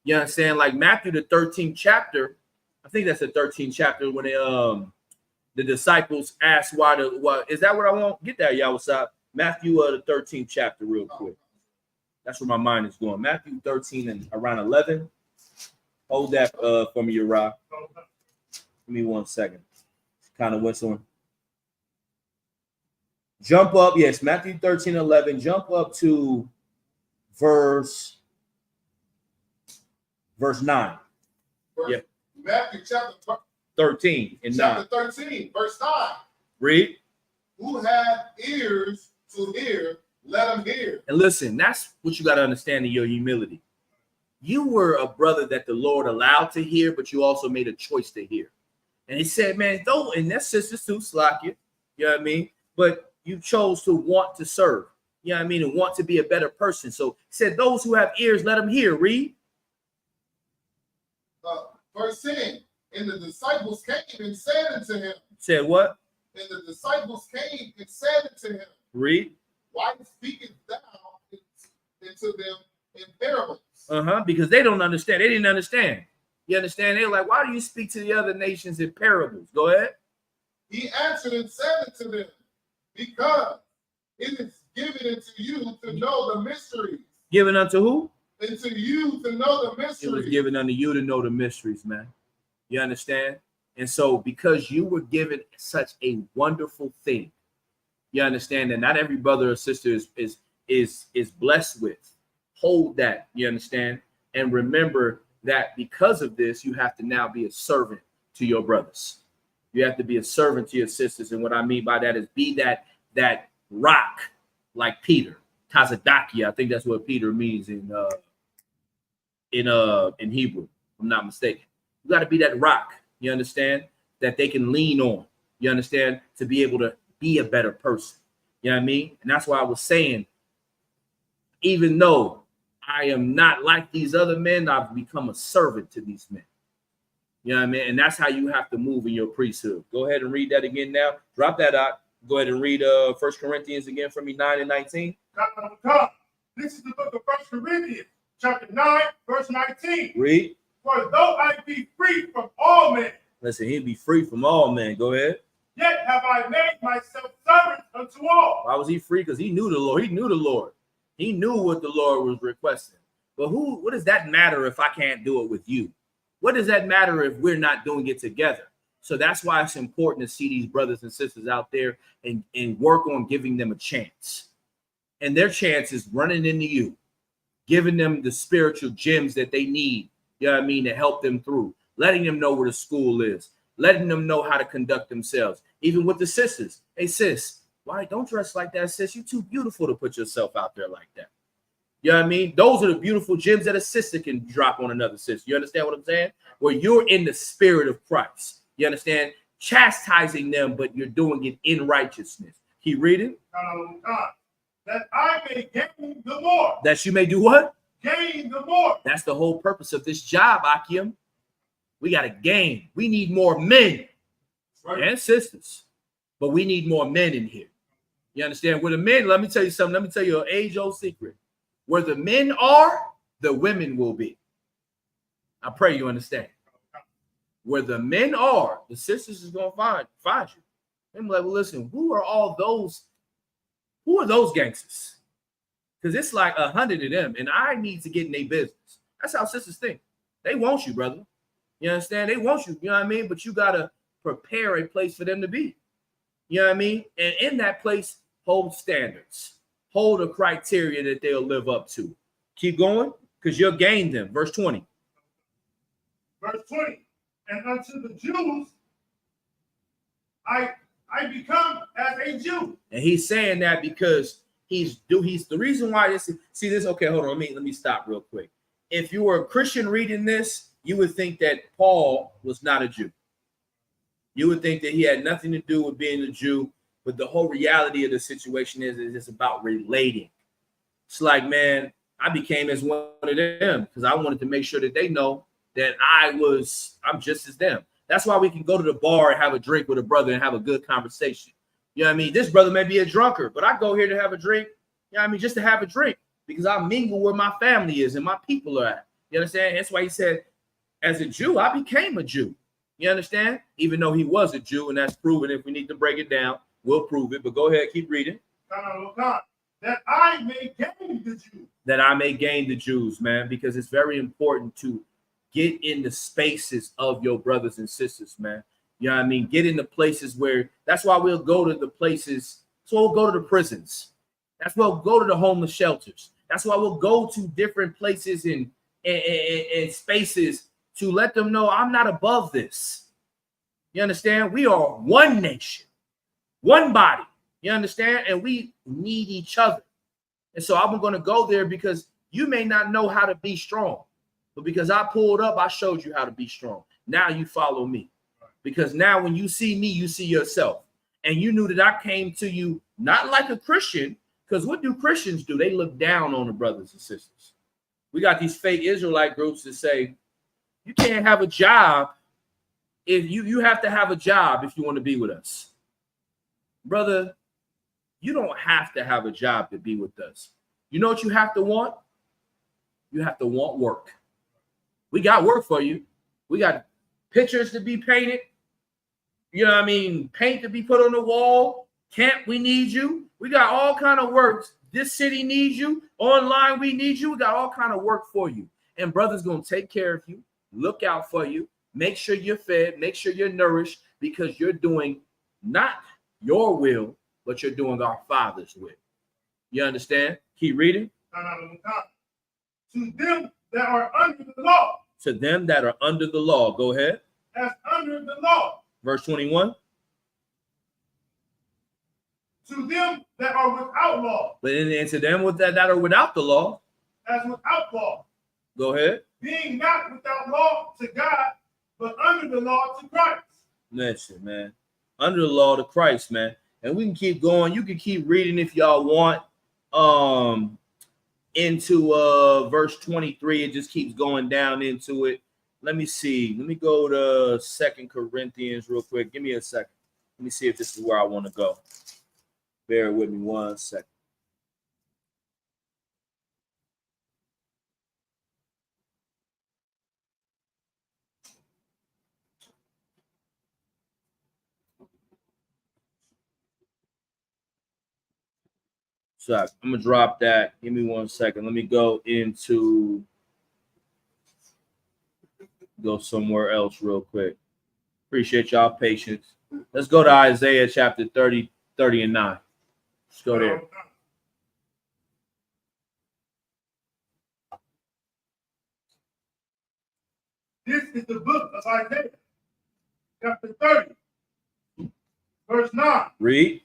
A: You understand? Like Matthew, the 13th chapter, I think that's the 13th chapter when the disciples asked why is that what I want? Get that, y'all. What's up? Matthew, the 13th chapter, real quick. That's where my mind is going. Matthew 13 and around 11. Hold that for me, Uriah. Give me 1 second. Kind of whistling. Jump up. Yes, Matthew 13, 11. Jump up to verse 9. Yep.
C: Matthew chapter
A: 13 and 9.
C: Chapter 13, verse 9.
A: Read.
C: Who have ears to hear, let them hear.
A: And listen, that's what you got to understand in your humility. You were a brother that the Lord allowed to hear, but you also made a choice to hear. And he said, man, don't, and that's sisters too, slack you. You know what I mean? But you chose to want to serve. You know what I mean? And want to be a better person. So he said, those who have ears, let them hear. Read.
C: Verse 10. And the disciples came and said unto him.
A: Said what?
C: And the disciples came and said unto him.
A: Read.
C: Why speakest thou into them in parables?
A: Because they don't understand. They didn't understand. You understand? They're like, why do you speak to the other nations in parables? Go ahead.
C: He answered and said unto them, because it is given unto you to know the mysteries.
A: Given unto who?
C: Unto you to know the mysteries.
A: It was given unto you to know the mysteries, man. You understand? And so because you were given such a wonderful thing, you understand that not every brother or sister is blessed with. Hold that, you understand? And remember that because of this, you have to now be a servant to your brothers. You have to be a servant to your sisters. And what I mean by that is be that rock like Peter. Tazadaki, I think that's what Peter means in Hebrew, if I'm not mistaken. You got to be that rock, you understand, that they can lean on, you understand, to be able to be a better person. You know what I mean? And that's why I was saying, even though I am not like these other men, I've become a servant to these men. You know what I mean? And that's how you have to move in your priesthood. Go ahead and read that again now. Drop that out. Go ahead and read 1 Corinthians again for me, 9 and 19.
B: This is the book of 1 Corinthians, chapter 9, verse 19.
A: Read.
B: For though I be free from all men.
A: Listen, he'll be free from all men. Go ahead.
B: Yet have I made myself servant unto all.
A: Why was he free? Because he knew the Lord. He knew the Lord. He knew what the Lord was requesting. But what does that matter if I can't do it with you? What does that matter if we're not doing it together? So that's why it's important to see these brothers and sisters out there and work on giving them a chance. And their chance is running into you, giving them the spiritual gems that they need, you know what I mean, to help them through, letting them know where the school is, letting them know how to conduct themselves. Even with the sisters. Hey, sis, why don't dress like that, sis? You're too beautiful to put yourself out there like that. You know what I mean? Those are the beautiful gems that a sister can drop on another sister. You understand what I'm saying? Where you're in the spirit of Christ. You understand? Chastising them, but you're doing it in righteousness. Keep reading.
B: That I may gain the more.
A: That you may do what?
B: Gain the more.
A: That's the whole purpose of this job, Akim. We got to gain. We need more men and sisters, but we need more men in here. You understand? Where the men, let me tell you something. Let me tell you an age-old secret. Where the men are, the women will be. I pray you understand. Where the men are, the sisters is going to find you. I'm like, well, listen, who are those gangsters? Because it's like 100 of them, and I need to get in their business. That's how sisters think. They want you, brother. You understand? They want you, you know what I mean? But you got to prepare a place for them to be. You know what I mean? And in that place, hold standards. Hold a criteria that they'll live up to. Keep going, because you'll gain them. Verse 20.
B: Verse 20. And unto the Jews, I become as a Jew.
A: And he's saying that because he's the reason why this. See this? Okay, hold on. Let me stop real quick. If you were a Christian reading this, you would think that Paul was not a Jew. You would think that he had nothing to do with being a Jew. But the whole reality of the situation is it's about relating. It's like, man, I became as one of them because I wanted to make sure that they know that I'm just as them. That's why we can go to the bar and have a drink with a brother and have a good conversation. You know what I mean? This brother may be a drunkard, but I go here to have a drink, you know what I mean, just to have a drink because I mingle where my family is and my people are at. You understand? That's why he said, as a Jew, I became a Jew. You understand? Even though he was a Jew, and that's proven. If we need to break it down, we'll prove it. But go ahead, keep reading.
B: That I may gain the Jews.
A: That I may gain the Jews, man, because it's very important to get in the spaces of your brothers and sisters, man. You know what I mean? Get in the places where, that's why we'll go to the places. So we'll go to the prisons. That's why we'll go to the homeless shelters. That's why we'll go to different places and spaces to let them know I'm not above this. You understand? We are one nation, one body. You understand? And we need each other. And so I'm going to go there because you may not know how to be strong. But because I pulled up, I showed you how to be strong. Now you follow me. Because now when you see me, you see yourself. And you knew that I came to you not like a Christian, because what do Christians do? They look down on the brothers and sisters. We got these fake Israelite groups that say, you can't have a job if you have to have a job if you want to be with us. Brother, you don't have to have a job to be with us. You know what you have to want? You have to want work. We got work for you. We got pictures to be painted. You know what I mean? Paint to be put on the wall. Camp, we need you. We got all kind of works. This city needs you. Online, we need you. We got all kind of work for you. And brother's going to take care of you, look out for you, make sure you're fed, make sure you're nourished, because you're doing not your will, but you're doing our Father's will. You understand? Keep reading.
B: To them that are under the law.
A: To them that are under the law. Go ahead.
B: As under the law.
A: Verse 21.
B: To them that are without law.
A: But and to them that are without the law.
B: As without law.
A: Go ahead.
B: Being not without law to God, but under the law to Christ.
A: Listen, man. Under the law to Christ, man. And we can keep going. You can keep reading if y'all want. Into verse 23. It just keeps going down into it. Let me see. Let me go to 2 Corinthians real quick. Give me a second. Let me see if this is where I want to go. Bear with me 1 second. So I'm gonna drop that. Give me 1 second. Let me go somewhere else real quick. Appreciate y'all patience. Let's go to Isaiah chapter 30 and 9. Let's go there.
B: This is the book of Isaiah, chapter 30, verse 9.
A: Read.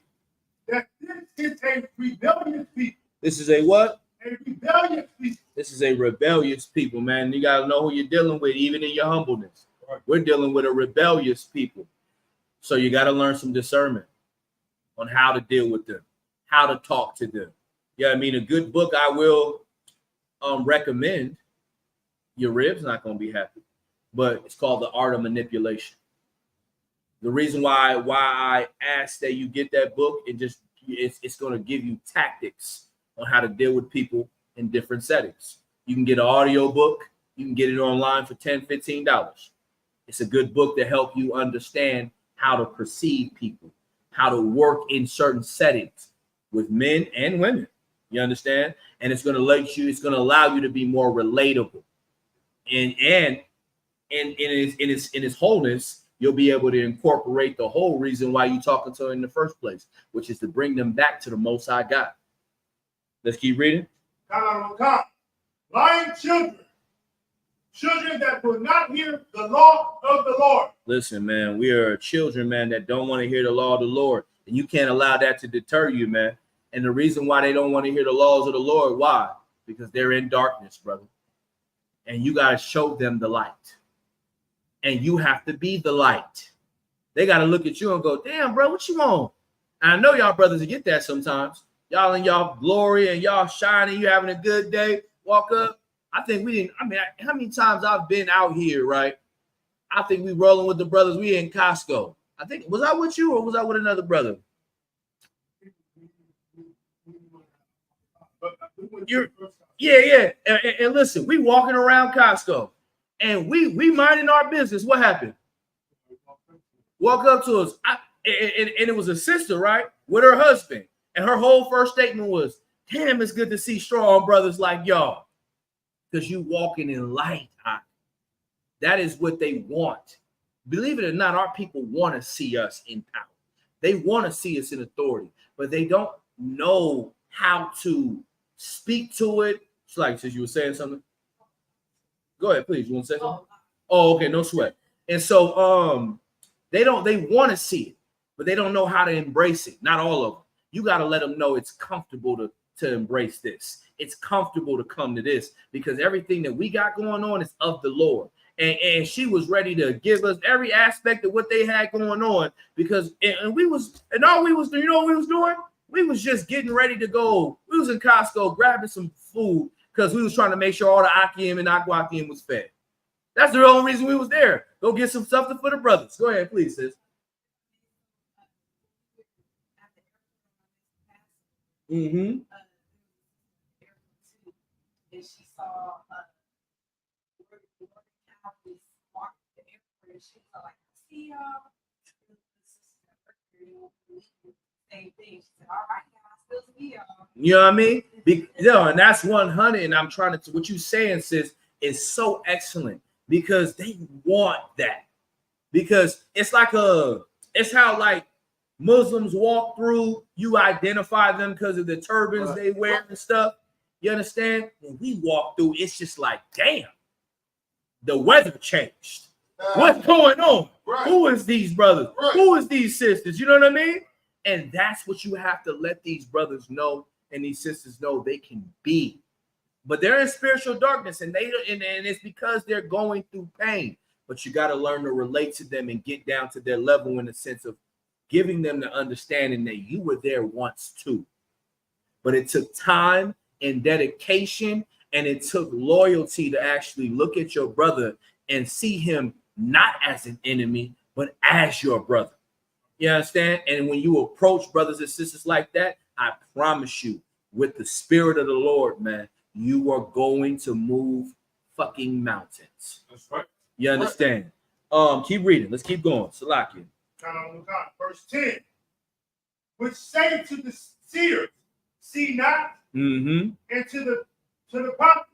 B: That this is a rebellious people.
A: This is a what?
B: A rebellious people.
A: This is a rebellious people, man. You got to know who you're dealing with, even in your humbleness. Right. We're dealing with a rebellious people. So you got to learn some discernment on how to deal with them, how to talk to them. Yeah, I mean, a good book I will recommend. Your rib's not going to be happy, but it's called The Art of Manipulation. The reason why I ask that you get that book, it's going to give you tactics on how to deal with people in different settings. You can get an audio book. You can get it online for $10, $15. It's a good book to help you understand how to perceive people, how to work in certain settings with men and women. You understand? And it's going to allow you to be more relatable. And in its wholeness, you'll be able to incorporate the whole reason why you're talking to them in the first place, which is to bring them back to the Most High God. Let's keep reading.
B: Lying children that will not hear the law of the Lord.
A: Listen, man, we are children, man, that don't want to hear the law of the Lord. And you can't allow that to deter you, man. And the reason why they don't want to hear the laws of the Lord, why? Because they're in darkness, brother. And you got to show them the light. And you have to be the light. They got to look at you and go, damn, bro, what you want? And I know y'all brothers get that sometimes. Y'all in y'all glory and y'all shining, you having a good day, walk up. I think we didn't, how many times I've been out here, right? I think we rolling with the brothers. We in Costco. I think, was I with you or was I with another brother? Yeah. And listen, we walking around Costco and we minding our business. What happened? Walk up to us. And it was a sister, right? With her husband. And her whole first statement was, damn, it's good to see strong brothers like y'all. Because you walking in light. That is what they want. Believe it or not, our people want to see us in power. They want to see us in authority, but they don't know how to speak to it. It's like, since you were saying something. Go ahead, please. You want to say something? Oh, okay, no sweat. And so they want to see it, but they don't know how to embrace it. Not all of them. You got to let them know it's comfortable to embrace this. It's comfortable to come to this because everything that we got going on is of the Lord. And she was ready to give us every aspect of what they had going on because all we was doing, you know what we was doing? We was just getting ready to go. We was in Costco grabbing some food because we was trying to make sure all the Akim and Aquakim was fed. That's the only reason we was there. Go get some stuff for the brothers. Go ahead, please, sis. Mm-hmm.
E: And she saw she was like, see y'all. Same thing. She said, all right, y'all, still see y'all.
A: You know what I mean? And that's 100. And I'm trying to, what you saying, sis, is so excellent because they want that. Because it's like it's how like Muslims walk through, you identify them because of the turbans they wear and stuff. You understand? When we walk through, it's just like, damn, the weather changed. What's going on? Right. Who is these brothers? Right. Who is these sisters? You know what I mean? And that's what you have to let these brothers know and these sisters know they can be. But they're in spiritual darkness, and it's because they're going through pain. But you got to learn to relate to them and get down to their level in the sense of giving them the understanding that you were there once too. But it took time and dedication, and it took loyalty to actually look at your brother and see him not as an enemy, but as your brother. You understand? And when you approach brothers and sisters like that, I promise you, with the spirit of the Lord, man, you are going to move fucking mountains. That's right. You understand? Keep reading. Let's keep going. Salakia.
B: Verse 10. Which say to the seers, see not, and to the prophets,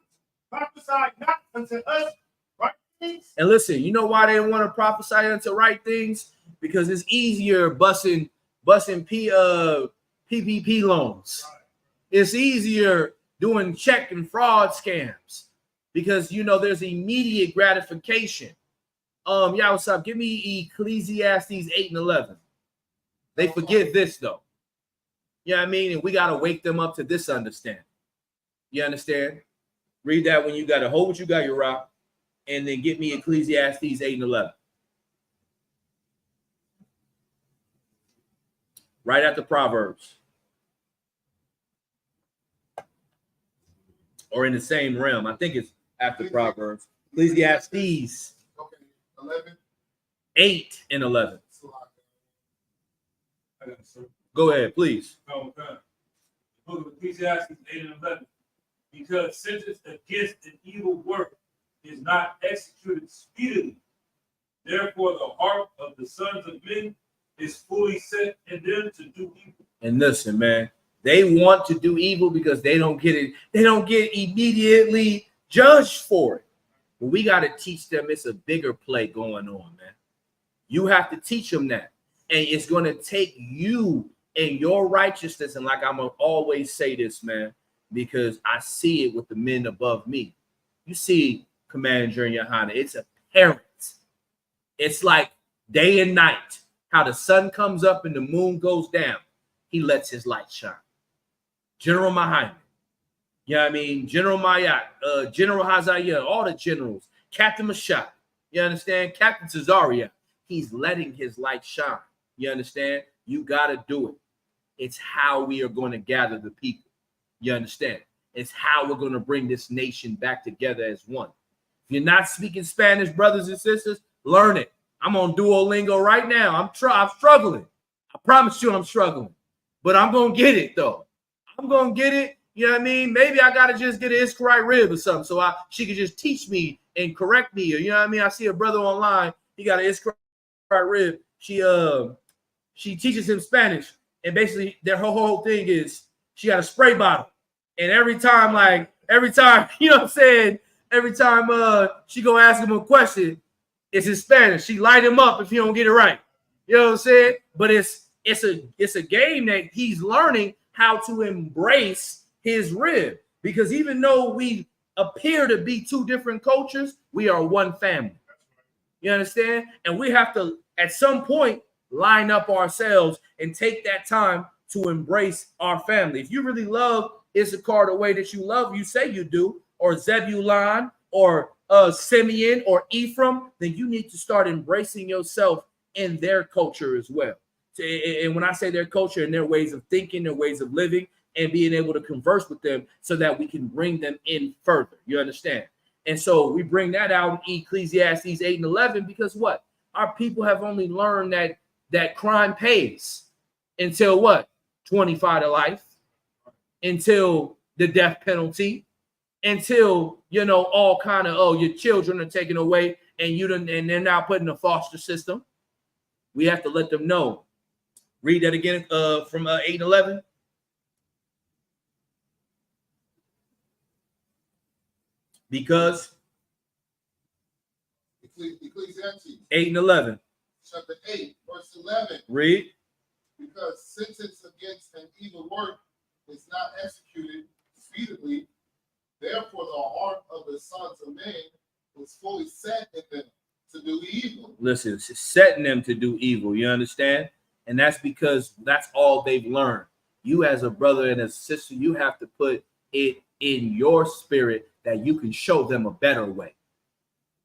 B: prophesy not unto us right things.
A: And listen, you know why they want to prophesy unto right things? Because it's easier busting PPP loans. Right. It's easier doing check and fraud scams because you know there's immediate gratification. Yeah, what's up? Give me Ecclesiastes 8 and 11. They forget this though. You know what I mean? And we got to wake them up to this understanding. You understand? Read that when you got to hold what you got, your rock, and then get me Ecclesiastes 8 and 11. Right after Proverbs. Or in the same realm. I think it's after Proverbs. Ecclesiastes 8 and 11. Go ahead, please.
D: Okay. The book of Ecclesiastes 8 and 11. Because sentence against an evil work is not executed speedily. Therefore, the heart of the sons of men is fully set in them to do evil.
A: And listen, man, they want to do evil because they don't get it. They don't get immediately judged for it. But we got to teach them it's a bigger play going on, man. You have to teach them that. And it's going to take you and your righteousness. And like I'm going to always say this, man, because I see it with the men above me. You see, Commander and Johanna, it's apparent. It's like day and night, how the sun comes up and the moon goes down. He lets his light shine. General Mahayim, you know what I mean? General Mayat, General Hazayah, all the generals, Captain Mashad, you understand? Captain Cesaria, he's letting his light shine. You understand? You got to do it. It's how we are going to gather the people. You understand? It's how we're going to bring this nation back together as one. If you're not speaking Spanish, brothers and sisters, Learn it. I'm on Duolingo right now. I'm struggling. I promise you I'm struggling. But I'm going to get it, though. I'm going to get it. You know what I mean? Maybe I got to just get an Iskarite rib or something so she could just teach me and correct me. Or, you know what I mean? I see a brother online. He got an Iskarite rib. She teaches him Spanish. And basically, their whole thing is she got a spray bottle. And every time, you know what I'm saying? Every time she go ask him a question, it's in Spanish. She light him up if he don't get it right. You know what I'm saying? But it's a game that he's learning how to embrace his rib. Because even though we appear to be two different cultures, we are one family. You understand? And we have to, at some point, line up ourselves and take that time to embrace our family. If you really love Issachar the way that you say you do, or Zebulon, or Simeon, or Ephraim, then you need to start embracing yourself in their culture as well. And when I say their culture and their ways of thinking, their ways of living, and being able to converse with them so that we can bring them in further. You understand? And so we bring that out in Ecclesiastes 8 and 11 because what? Our people have only learned that crime pays until what? 25 to life, until the death penalty, until, you know, all kind of, your children are taken away and they're now put in a foster system. We have to let them know. Read that again from 8 and 11. Because
C: Ecclesiastes
A: 8 and 11.
C: chapter 8, verse 11.
A: Read.
C: Because sentence against an evil work is not executed speedily, therefore the heart of the sons of men was fully set in them to do evil.
A: Listen, it's setting them to do evil. You understand? And that's because that's all they've learned. You as a brother and a sister, you have to put it in your spirit that you can show them a better way.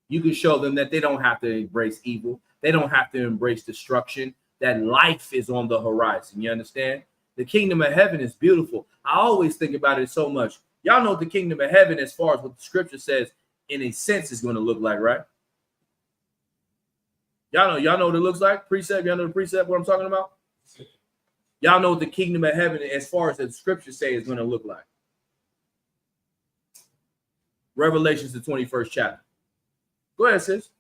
A: You can show them that they don't have to embrace evil. They don't have to embrace destruction, that life is on the horizon. You understand? The kingdom of heaven is beautiful. I always think about it so much. Y'all know the kingdom of heaven, as far as what the scripture says, in a sense, is going to look like, right? Y'all know what it looks like? Precept, y'all know the precept, what I'm talking about? Y'all know what the kingdom of heaven, as far as the scripture say, is going to look like. Revelations, the 21st chapter. Go ahead, sis.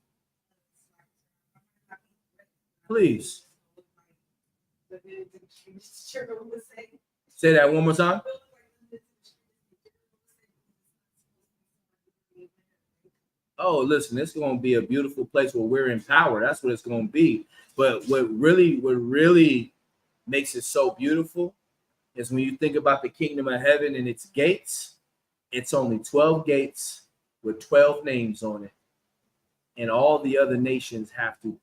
A: Please. Say that one more time. Oh, listen, it's going to be a beautiful place where we're in power. That's what it's going to be. But what really makes it so beautiful is when you think about the kingdom of heaven and its gates, it's only 12 gates with 12 names on it. And all the other nations have to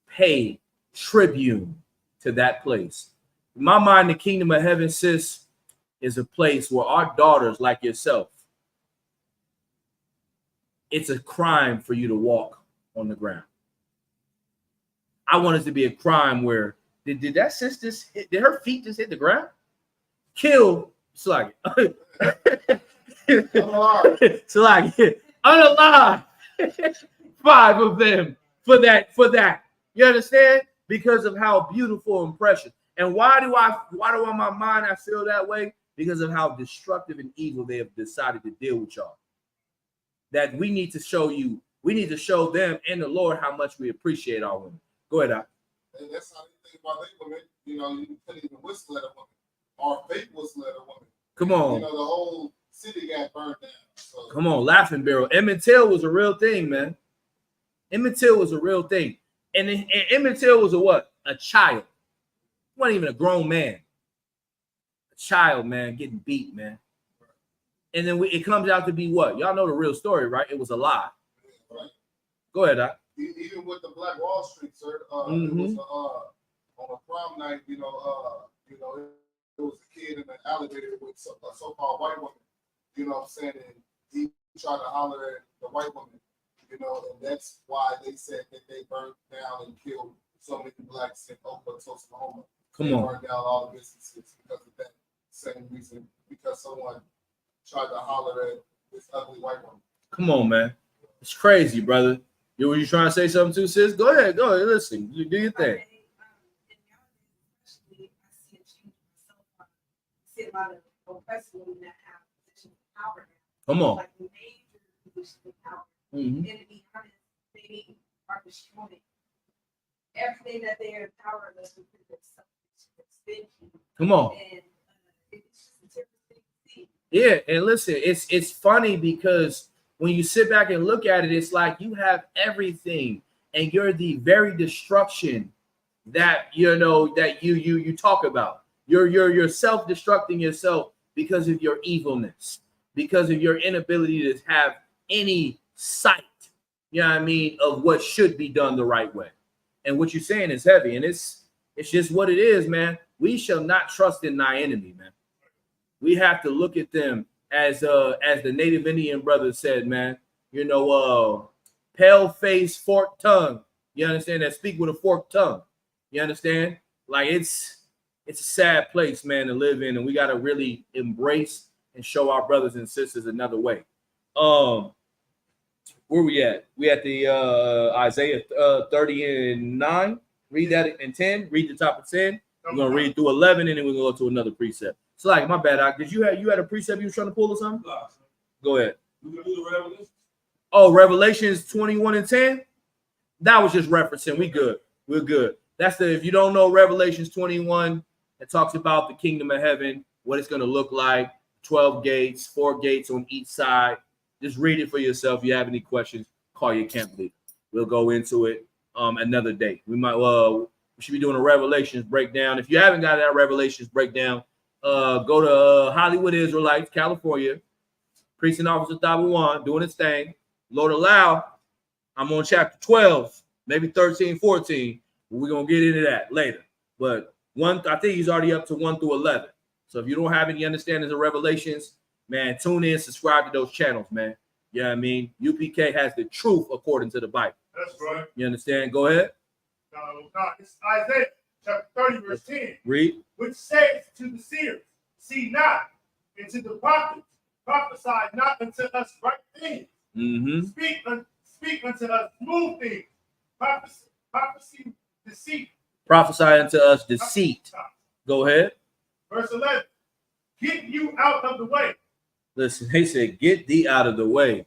A: pay tribute to that place. In my mind, the kingdom of heaven, sis, is a place where our daughters like yourself, it's a crime for you to walk on the ground. I want it to be a crime where did that sis just hit, did her feet just hit the ground? Kill Sluggy. Sluggy. Unalive. 5 of them for that. You understand? Because of how beautiful and precious. And why do in my mind I feel that way? Because of how destructive and evil they have decided to deal with y'all. That we need to show them and the Lord how much we appreciate our women. Go ahead, Doc.
C: And that's how they think about their women. You know, you couldn't even whistle at a woman or fake whistle at a woman.
A: Come on.
C: You know, the whole city got burned down. So.
A: Come on, Laughing Barrel. Emmett Till was a real thing, man. Emmett Till was a real thing. And Emmett Till was a what? A child. He wasn't even a grown man. A child, man, getting beat, man. And then it comes out to be what? Y'all know the real story, right? It was a lie.
C: Right.
A: Go ahead, Doc.
C: Even with the Black Wall Street, sir, it was on a prom night, it was a kid in an elevator with a so-called white woman, you know what I'm saying? And he tried to holler at the white woman, and that's why they said that they burned down and killed so many blacks in Oklahoma. They burned down all the businesses because of that same reason, because someone tried to holler at this ugly white woman.
A: Come on, man. It's crazy, brother. Were you trying to say something too, sis? Go ahead. Listen, you do your thing.
E: Especially, I see a change myself. I see a lot of oppressed women that have positions of power now.
A: Come on.
E: Like major positions of power.
A: Mhm.
E: And to be honest, they are destroying everything that they are in power of because it's selfish.
A: Come on.
E: And it's just a terrible thing to see.
A: Yeah, and listen, it's funny because when you sit back and look at it, it's like you have everything, and you're the very destruction that you talk about. You're self-destructing yourself because of your evilness, because of your inability to have any sight, you know what I mean, of what should be done the right way. And what you're saying is heavy, and it's just what it is, man. We shall not trust in thy enemy, man. We have to look at them as the Native Indian brother said, man. Pale face, forked tongue. You understand that? Speak with a forked tongue. You understand? Like it's a sad place, man, to live in, and we got to really embrace and show our brothers and sisters another way. Where we at? We at the Isaiah 30 and 9. Read that in 10. Read the top of 10. We're gonna read through 11, and then we're gonna go to another precept. So, like, my bad, Doc. Did you had a precept you was trying to pull or something? Go ahead.
D: We can do the Revelation.
A: Oh, Revelations 21 and 10. That was just referencing. We good. We're good. That's if you don't know Revelations 21, it talks about the kingdom of heaven, what it's gonna look like. 12 gates, 4 gates on each side. Just read it for yourself. If you have any questions, call your camp leader. We'll go into it another day. We should be doing a Revelations breakdown. If you haven't got that Revelations breakdown, go to Hollywood Israelites, California, Precinct Officer Tabawan, doing its thing. Lord allow, I'm on chapter 12, maybe 13, 14. We're going to get into that later. But I think he's already up to 1 through 11. So if you don't have any understandings of Revelations, man, tune in, subscribe to those channels, man. You know what I mean? UPK has the truth according to the Bible.
B: That's right.
A: You understand? Go ahead.
B: No, it's Isaiah chapter 30, verse 10.
A: Read.
B: Which says to the seers, see not, and to the prophets, prophesy not unto us right things.
A: Mm-hmm.
B: Speak unto us smooth things. Prophecy deceit.
A: Prophesy unto us deceit. Go ahead.
B: Verse 11. Get you out of the way.
A: Listen, they said, get thee out of the way.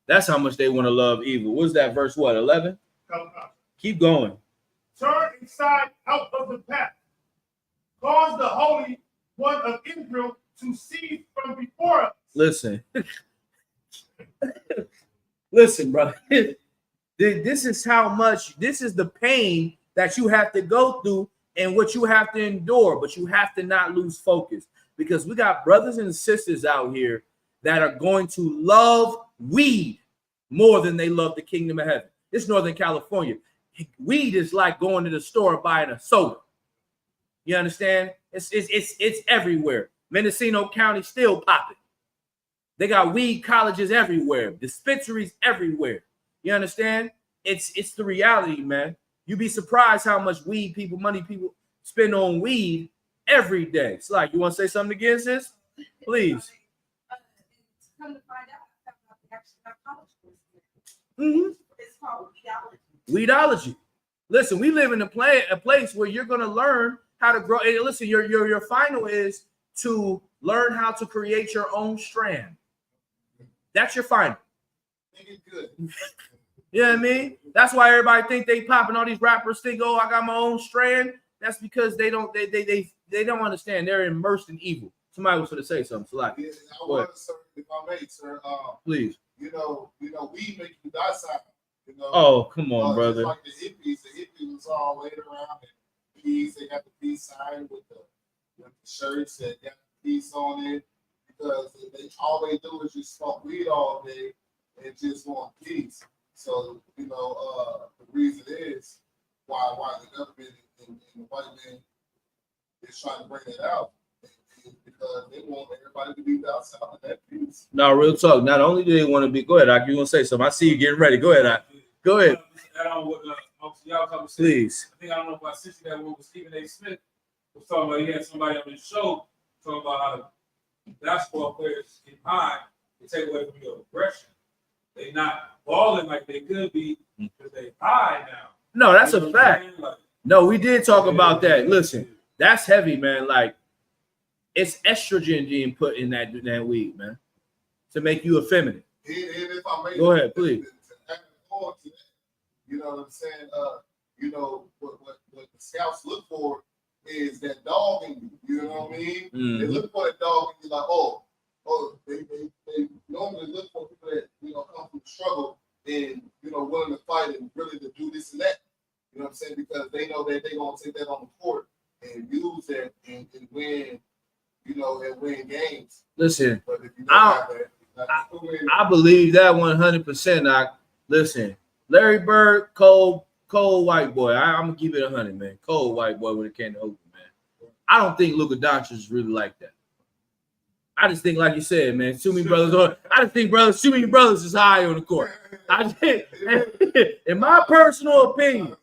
A: That's how much they want to love evil. What's that verse? What, 11? Keep going.
B: Turn aside out of the path. Cause the Holy One of Israel to cease from before us.
A: Listen. Listen, brother. This is the pain that you have to go through and what you have to endure, but you have to not lose focus because we got brothers and sisters out here that are going to love weed more than they love the kingdom of heaven. It's Northern California. Weed is like going to the store and buying a soda. You understand? It's everywhere. Mendocino County still popping. They got weed colleges everywhere, dispensaries everywhere. You understand? It's the reality, man. You'd be surprised how much money people spend on weed every day. It's like, you want to say something against this? Please.
E: Come to find out, actually have college courses.
A: Mm-hmm.
E: It's called
A: Weedology. Listen, we live in a place where you're going to learn how to grow. And listen, your final is to learn how to create your own strand. That's your final.
C: Good.
A: You know what I mean? That's why everybody think they popping. All these rappers think, oh, I got my own strand. That's because they don't understand. They're immersed in evil. Somebody was going to say something. So like,
C: Yeah, I want to, sir, if I may, sir.
A: Please.
C: We make you docile.
A: Oh, come on, brother.
C: Like the hippies was all laid around and peace. They got the peace sign with the shirts that got the peace on it because all they do is just smoke weed all day and just want peace. So the reason is why the government and the white man is trying to bring it out is because they want everybody to be docile in that peace.
A: No, real talk. Not only do they want to be, go ahead, Ak, you want to say something? I see you getting ready. Go ahead, Ak. Go ahead. Please.
D: I think I don't know if I sent you that one with Stephen A. Smith was talking about. He had somebody on his show talking about how the basketball players get high to take away from your aggression. they not balling like they could be because they high now.
A: No, that's
D: You know
A: a
D: what I'm
A: fact.
D: saying? Like,
A: No, we did talk
D: yeah,
A: about that.
D: yeah,
A: Listen,
D: yeah.
A: that's heavy, man. Like, it's estrogen being put in that weed, man, to make you effeminate.
C: And if I may,
A: Go ahead, please.
C: To add on to that, you know what I'm saying? You know what the scouts look for is that dog in you. You know what I mean?
A: Mhm.
C: They look for that dog and you're like, oh, they normally look for people that come from struggle and willing to fight and really to do this and that. You know what I'm saying? Because they know that they're gonna take that on the court and use that and win, and win games.
A: Listen,
C: But if you don't have that,
A: I believe that 100%. Listen, Larry Bird, cold white boy. I'm gonna keep it 100, man. Cold white boy when it came to Oakland, man. I don't think Luka Doncic is really like that. I just think, like you said, man, too many brothers. I just think too many brothers is high on the court. I think, in my personal opinion,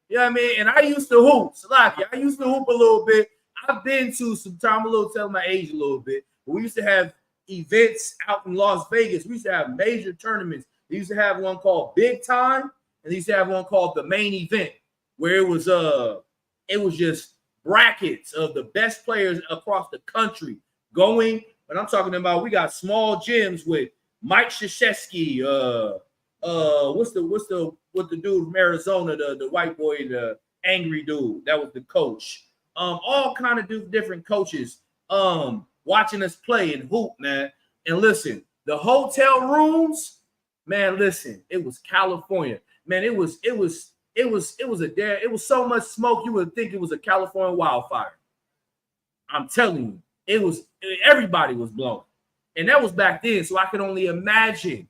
A: you know what I mean? And I used to hoop. I used to hoop a little bit. I've been to some time, I'm a little telling my age a little bit. But we used to have events out in Las Vegas. We used to have major tournaments. They used to have one called Big Time, and they used to have one called the Main Event, where it was just brackets of the best players across the country going. But I'm talking about, we got small gyms with Mike Krzyzewski, what's the dude from Arizona, the white boy, the angry dude, that was the coach. All kind of different coaches watching us play and hoop, man. And listen, the hotel rooms, man, listen, it was California. Man, it was so much smoke you would think it was a California wildfire. I'm telling you, everybody was blown. And that was back then. So I can only imagine.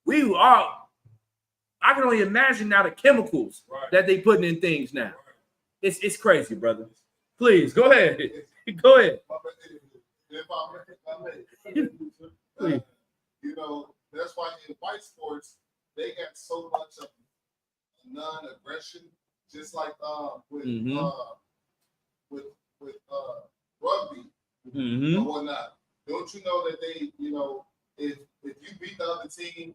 A: I can only imagine now the chemicals that they putting in things now. It's crazy, brother. Please go ahead. Go ahead.
C: If I may,
A: Please.
C: That's why in white sports they got so much of non-aggression, just like with rugby or whatnot. Don't you know that they, if you beat the other team,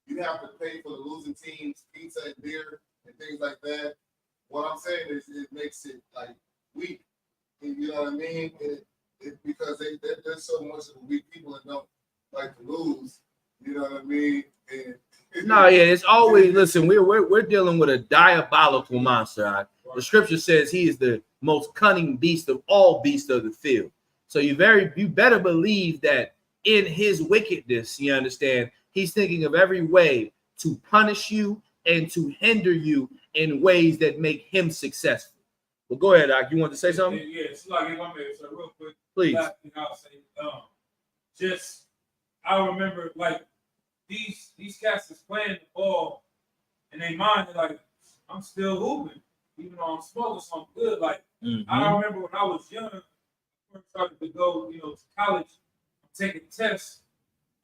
C: you have to pay for the losing team's pizza and beer and things like that. What I'm saying is it makes it like weak. You know what I mean? Because there's so much of the weak people that don't like to lose. You know what I mean?
A: It's always, listen, we're dealing with a diabolical monster. Right? The scripture says he is the most cunning beast of all beasts of the field. So you better believe that in his wickedness, you understand, he's thinking of every way to punish you and to hinder you in ways that make him successful. Well, go ahead, Doc. You want to say something?
D: Yeah, so like if I may, so real quick,
A: please.
D: Last thing I'll say, I remember like these cats is playing the ball and they mind like I'm still hooping, even though I'm smoking something good. Like I remember when I was young, I first started to go, to college, I'm taking tests,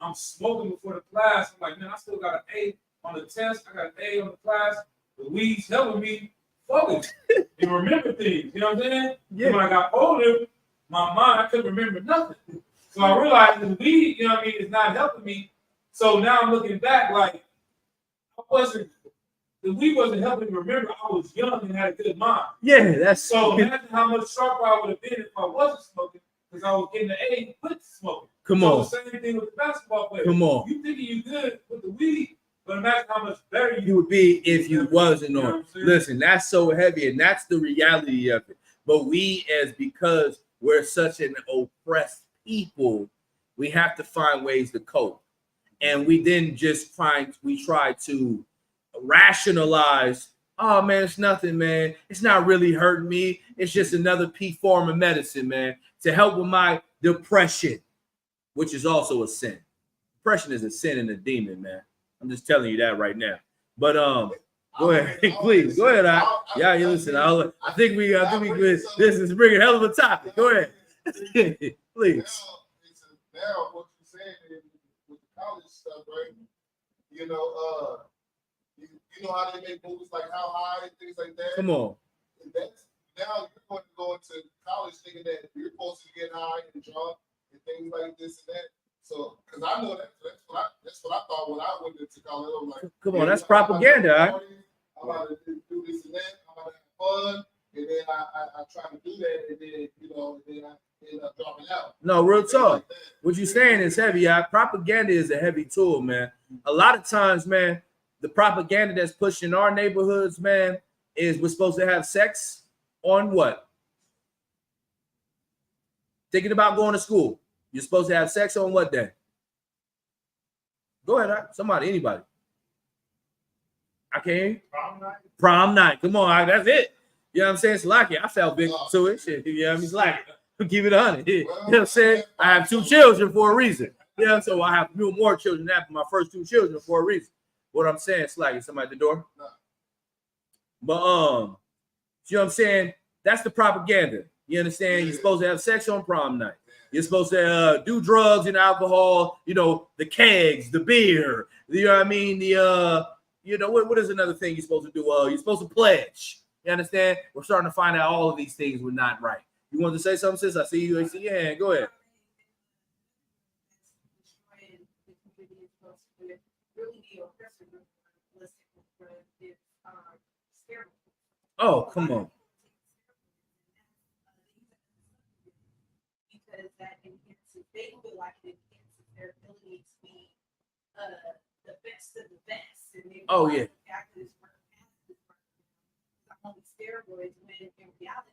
D: I'm smoking before the class. I'm like, man, I still got an A on the test, I got an A on the class. The weed's helping me focus and remember things. You know what I'm saying? Yeah. And when I got older, my mind, I couldn't remember nothing. So I realized the weed, is not helping me. So now I'm looking back like the weed wasn't helping me remember I was young and had a good mind.
A: Yeah, that's
D: so imagine how much sharper I would have been if I wasn't smoking, because I was getting the A with smoking.
A: Come on.
D: The same thing with the basketball player.
A: Come on.
D: You thinking you good with the weed, but imagine how much better
A: you would be if you wasn't on. Listen, that's so heavy, and that's the reality of it. But because we're such an oppressed people, we have to find ways to cope. And we then try to rationalize, oh man, it's nothing, man. It's not really hurting me. It's just another form of medicine, man, to help with my depression, which is also a sin. Depression is a sin and a demon, man. I'm just telling you that right now. But go ahead, please. Go ahead. You listen. I think we this is bringing a hell of a topic. Go ahead, please.
C: Now, what you're saying with the college stuff, right? You know how they make movies like How High and things like that.
A: Come on.
C: That's now you're going to go into college thinking that you're supposed to get high and drunk and things like this and that. So, because I know that's what I thought when I went into college. I was like,
A: Come on, that's propaganda.
C: I'm about to do this and that. I'm about to have fun. And then I try to do that, and then, then I end up dropping out.
A: No, real talk.
C: Like
A: What you're saying is heavy. Propaganda is a heavy tool, man. A lot of times, man, the propaganda that's pushed in our neighborhoods, man, is we're supposed to have sex on what? Thinking about going to school. You're supposed to have sex on what day? Go ahead, somebody, anybody. I can't hear you. Prom night. Come on, that's it. You know what I'm saying? It's like it. I felt big to it. Shit. You know what I mean? It's like it. Keep it 100. You know what I'm saying? I have 2 children for a reason. You know, so I have more children than that, but my first 2 children for a reason. What I'm saying, it's like somebody at the door. But you know what I'm saying? That's the propaganda. You understand? You're supposed to have sex on prom night. You're supposed to do drugs and alcohol, the kegs, the beer, you know what I mean? What is another thing you're supposed to do? You're supposed to pledge. You understand? We're starting to find out all of these things were not right. You wanted to say something, sis? I see you. I see your hand. Go ahead. Oh, come on.
E: Because that enhances, they feel like it enhances their ability to be the best of the best. And they on steroids when in reality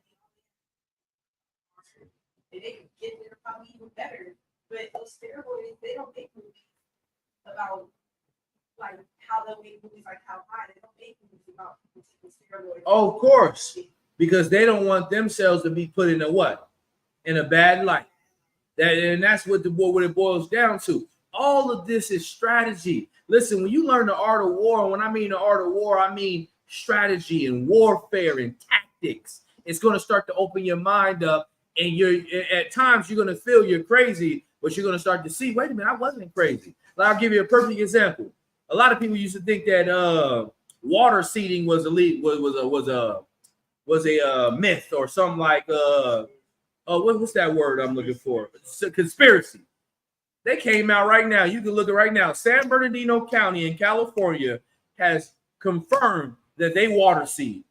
E: they can get there probably even better. But those steroids, they don't make movies about like how they'll make movies like how high. They don't make movies about people taking steroids.
A: Oh, of course. Because they don't want themselves to be put in a what? In a bad light. And that's what it boils down to. All of this is strategy. Listen, when you learn the art of war, when I mean the art of war, I mean strategy and warfare and tactics. It's going to start to open your mind up, and at times you're going to feel you're crazy, but you're going to start to see, wait a minute, I wasn't crazy. I'll give you a perfect example. A lot of people used to think that water seating was a myth or something like what's that word I'm looking for? It's a conspiracy. They came out right now. You can look at right now. San Bernardino County in California has confirmed that they water seed,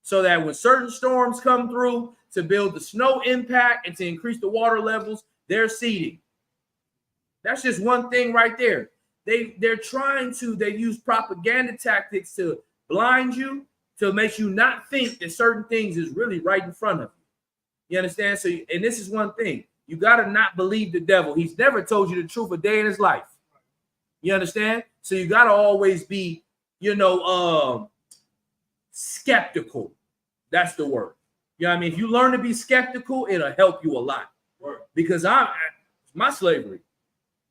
A: so that when certain storms come through to build the snow impact and to increase the water levels, they're seeding. That's just one thing right there. They use propaganda tactics to blind you, to make you not think that certain things is really right in front of you. You understand? So, and this is one thing. You got to not believe the devil. He's never told you the truth a day in his life. You understand? So you got to always be, skeptical. That's the word. You know what I mean? If you learn to be skeptical, it'll help you a lot. Because my slavery,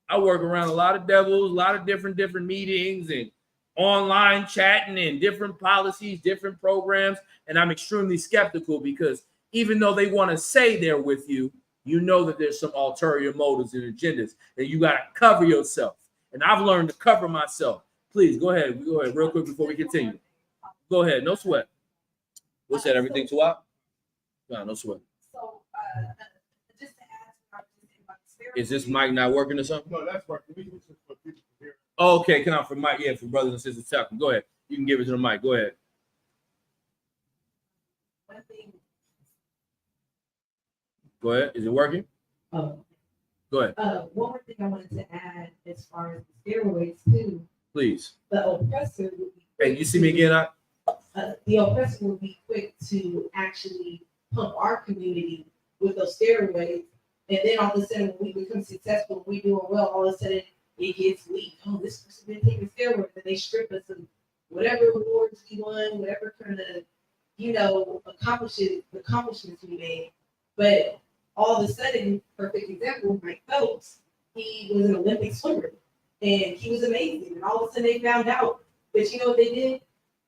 A: I work around a lot of devils, a lot of different meetings and online chatting and different policies, different programs. And I'm extremely skeptical because even though they want to say they're with you, you know that there's some ulterior motives and agendas, and you got to cover yourself. And I've learned to cover myself. Please go ahead real quick before we continue. Go ahead, no sweat. What's that? Everything too out? No sweat.
E: So, just to ask,
A: is this mic not working or something?
B: No, that's working.
A: Oh, okay, come on for mic. Yeah, for brothers and sisters talking. Go ahead. You can give it to the mic. Go ahead.
E: One thing.
A: Go ahead. Is it working?
E: Go
A: ahead.
E: One more thing I wanted to add as far as the steroids too.
A: Please.
E: The oppressor would be.
A: Hey, you see me again?
E: The oppressor will be quick to actually pump our community with those steroids, and then all of a sudden, when we become successful, we doing well. All of a sudden, it gets leaked. Oh, this person been taking steroids, and they strip us of whatever awards we won, whatever kind of accomplishments we made. But all of a sudden, perfect example, Mike Phelps, he was an Olympic swimmer, and he was amazing. And all of a sudden, they found out. But you know what they did?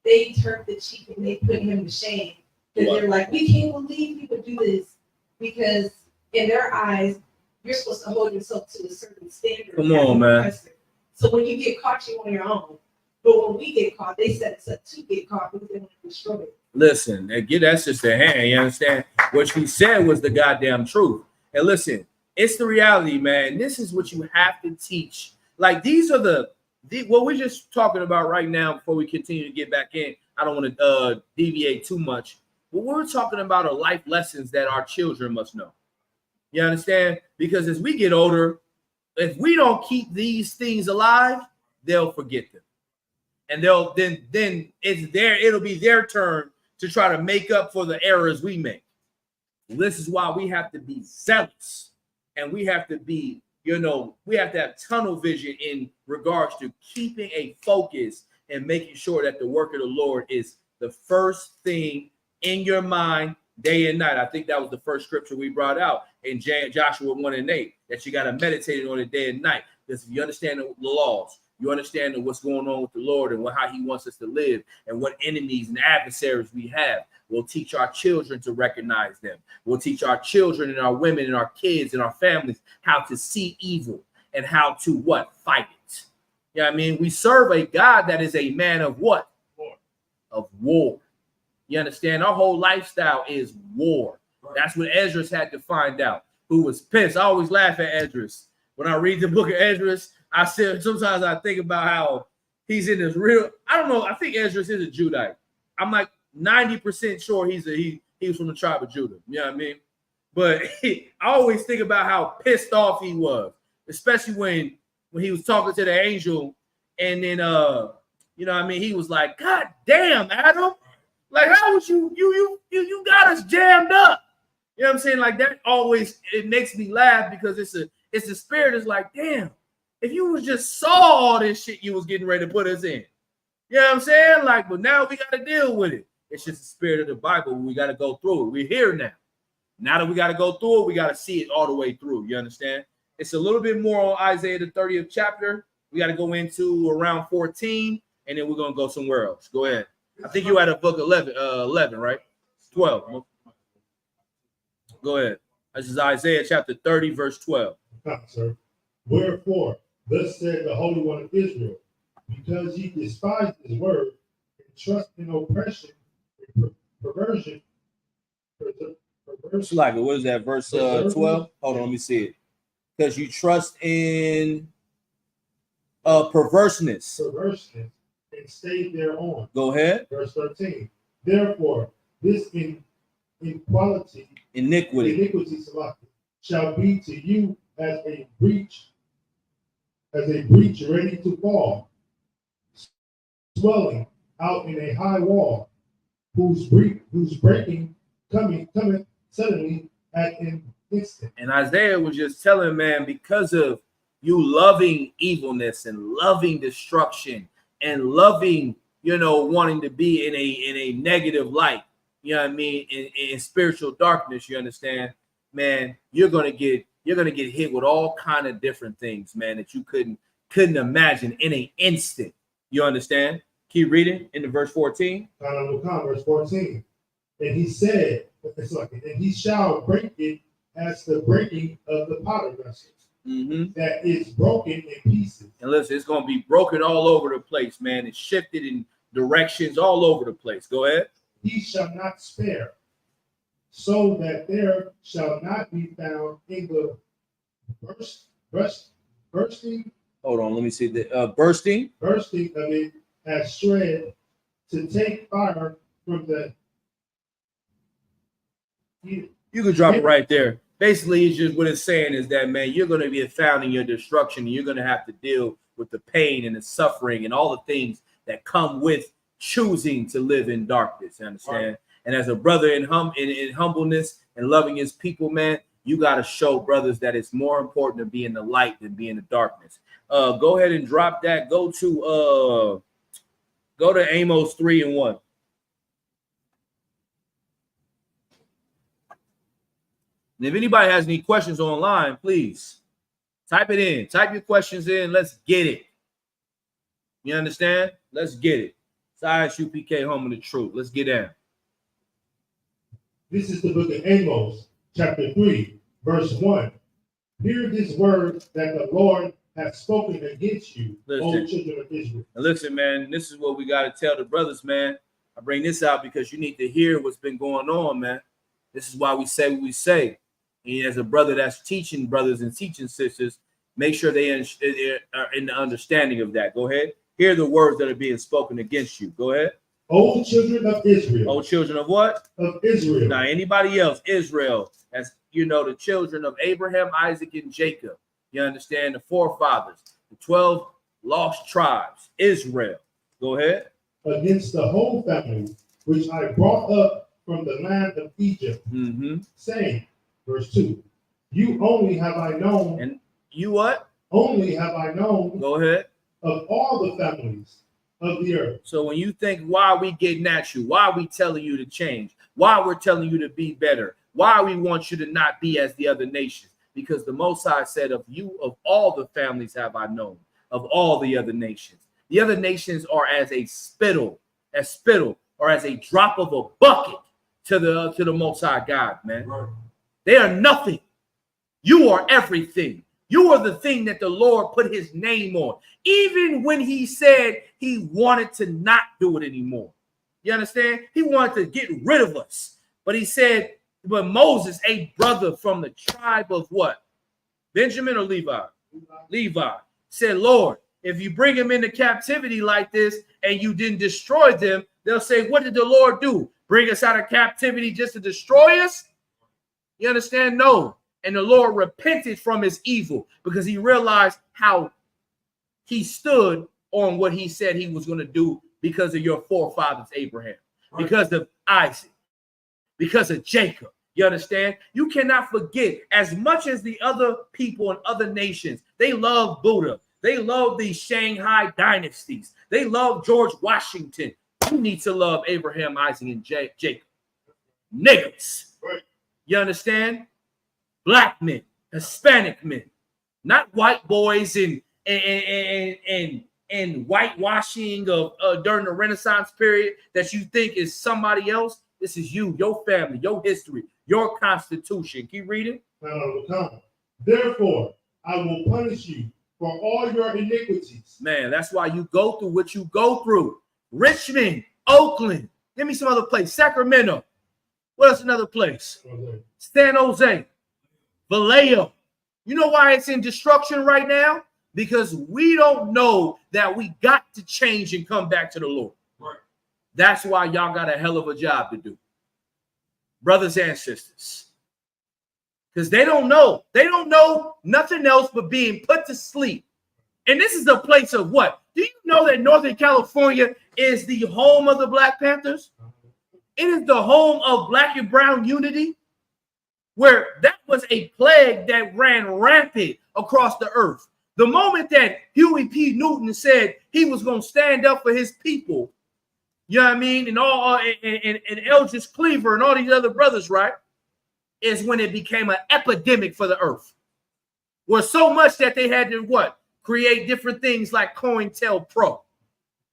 E: They turned the cheek and they put him to shame. Because they're like, we can't believe you would do this. Because in their eyes, you're supposed to hold yourself to a certain standard.
A: Come on, man.
E: So when you get caught, you're on your own. But when we get caught, they set us up to get caught because they want to destroy it. Listen,
A: that's just a hand. You understand? What she said was the goddamn truth. And listen, it's the reality, man. This is what you have to teach Like these are the what we're just talking about right now before we continue to get back in. I don't want to deviate too much. But we're talking about are life lessons that our children must know. You understand? Because as we get older, if we don't keep these things alive, they'll forget them. And they'll then it'll be their turn to try to make up for the errors we make. This is why we have to be zealous, and we have to be, we have to have tunnel vision in regards to keeping a focus and making sure that the work of the Lord is the first thing in your mind day and night. I think that was the first scripture we brought out in Joshua 1:8, that you got to meditate on it day and night. Because if you understand the laws, you understand what's going on with the Lord and how he wants us to live and what enemies and adversaries we have. We'll teach our children to recognize them. We'll teach our children and our women and our kids and our families how to see evil and how to fight it. You know what I mean? We serve a God that is a man of what?
B: War.
A: Of war. You understand? Our whole lifestyle is war.
D: Right.
A: That's what Esdras had to find out, who was pissed. I always laugh at Esdras. When I read the book of Esdras, I said sometimes I think about how he's in this real, I don't know, I think Esdras is a Judite. I'm like 90% sure he was from the tribe of Judah. You know what I mean? But I always think about how pissed off he was, especially when he was talking to the angel, and then you know what I mean, he was like, God damn, Adam. Like, how would you got us jammed up? You know what I'm saying? Like that always, it makes me laugh because it's the spirit is like, damn, if you was just saw all this shit you was getting ready to put us in. You know what I'm saying? Like, but now we got to deal with it. It's just the spirit of the Bible. We got to go through it. We're here now. Now that we got to go through it, we got to see it all the way through. You understand? It's a little bit more on Isaiah, the 30th chapter. We got to go into around 14, and then we're going to go somewhere else. Go ahead. I think you had a book 11, right? 12. Go ahead. This is Isaiah chapter 30, verse 12.
B: Sir. Wherefore, thus said the Holy One of Israel, because ye despise his word and trust in oppression and perversion.
A: Like, what is that? Verse 12? Hold on, let me see it. Because you trust in perverseness.
B: Perverseness and stay thereon.
A: Go ahead.
B: Verse 13. Therefore, this iniquity shall be to you as a breach ready to fall, swelling out in a high wall, whose breaking cometh suddenly at an instant.
A: And Isaiah was just telling, man, because of you loving evilness and loving destruction and loving, wanting to be in a negative light, you know what I mean, in spiritual darkness, you understand, man, you're gonna get hit with all kind of different things, man, that you couldn't imagine in an instant. You understand? Keep reading into verse 14.
B: Verse 14. And he said, and he shall break it as the breaking of the potter vessels, that is broken in pieces.
A: And listen, it's going to be broken all over the place, man. It's shifted in directions all over the place. Go ahead.
B: He shall not spare, so that there shall not be found in the bursting. Hold on,
A: let me see the bursting
B: of it as shred to take fire from the.
A: You could drop it right there. Basically, it's just what it's saying is that, man, you're going to be found in your destruction. And you're going to have to deal with the pain and the suffering and all the things that come with choosing to live in darkness. You understand? Right. And as a brother in humbleness and loving his people, man, you got to show brothers that it's more important to be in the light than be in the darkness. Go ahead and drop that. Go to Amos 3:1. And if anybody has any questions online, please type it in. Type your questions in. Let's get it. You understand? Let's get it. It's ISUPK, home of the truth. Let's get down.
B: This is the book of Amos, chapter 3, verse 1. Hear this word that the Lord has spoken against you, O children of Israel.
A: And listen, man, this is what we got to tell the brothers, man. I bring this out because you need to hear what's been going on, man. This is why we say what we say. And as a brother that's teaching brothers and teaching sisters, Make sure they are in the understanding of that. Go ahead. Hear the words that are being spoken against you. Go ahead.
B: O children of Israel.
A: O children of what?
B: Of Israel.
A: Now, anybody else? Israel, as you know, the children of Abraham, Isaac, and Jacob. You understand? The forefathers, the 12 lost tribes. Israel. Go ahead.
B: Against the whole family, which I brought up from the land of Egypt, saying, verse 2, you only have I known.
A: And you what?
B: Only have I known.
A: Go ahead.
B: Of all the families of the earth.
A: So when you think, why are we getting at you? Why are we telling you to change? Why we're telling you to be better? Why we want you to not be as the other nations? Because the Most High said, of you, of all the families have I known, of all the other nations. The other nations are as a spittle, or as a drop of a bucket to the Most High God, man.
D: Right.
A: They are nothing. You are everything. You are the thing that the Lord put his name on, even when he said he wanted to not do it anymore. You understand? He wanted to get rid of us. But he said, but Moses, a brother from the tribe of what? Benjamin or Levi? Levi said, Lord, if you bring them into captivity like this and you didn't destroy them, they'll say, what did the Lord do? Bring us out of captivity just to destroy us? You understand? No. And the Lord repented from his evil because he realized how he stood on what he said he was going to do because of your forefathers, Abraham, because of Isaac, because of Jacob. You understand? You cannot forget, as much as the other people in other nations, they love Buddha. They love these Shanghai dynasties. They love George Washington. You need to love Abraham, Isaac, and Jacob. Niggas. You understand? Black men, Hispanic men, not white boys and whitewashing of during the Renaissance period that you think is somebody else. This is you, your family, your history, your constitution. Keep reading.
B: Therefore, I will punish you for all your iniquities.
A: Man, that's why you go through what you go through. Richmond, Oakland, give me some other place. Sacramento. What else? Another place? San Jose. Vallejo. You know why it's in destruction right now? Because we don't know that we got to change and come back to the Lord.
D: Right.
A: That's why y'all got a hell of a job to do, brothers and sisters. Because they don't know. They don't know nothing else but being put to sleep. And this is the place of what? Do you know that Northern California is the home of the Black Panthers? It is the home of Black and Brown unity, where that was a plague that ran rampant across the earth. The moment that Huey P. Newton said he was going to stand up for his people, you know what I mean, and all and Eldridge Cleaver and all these other brothers, right, is when it became an epidemic for the earth. Well, so much that they had to what? Create different things like COINTELPRO.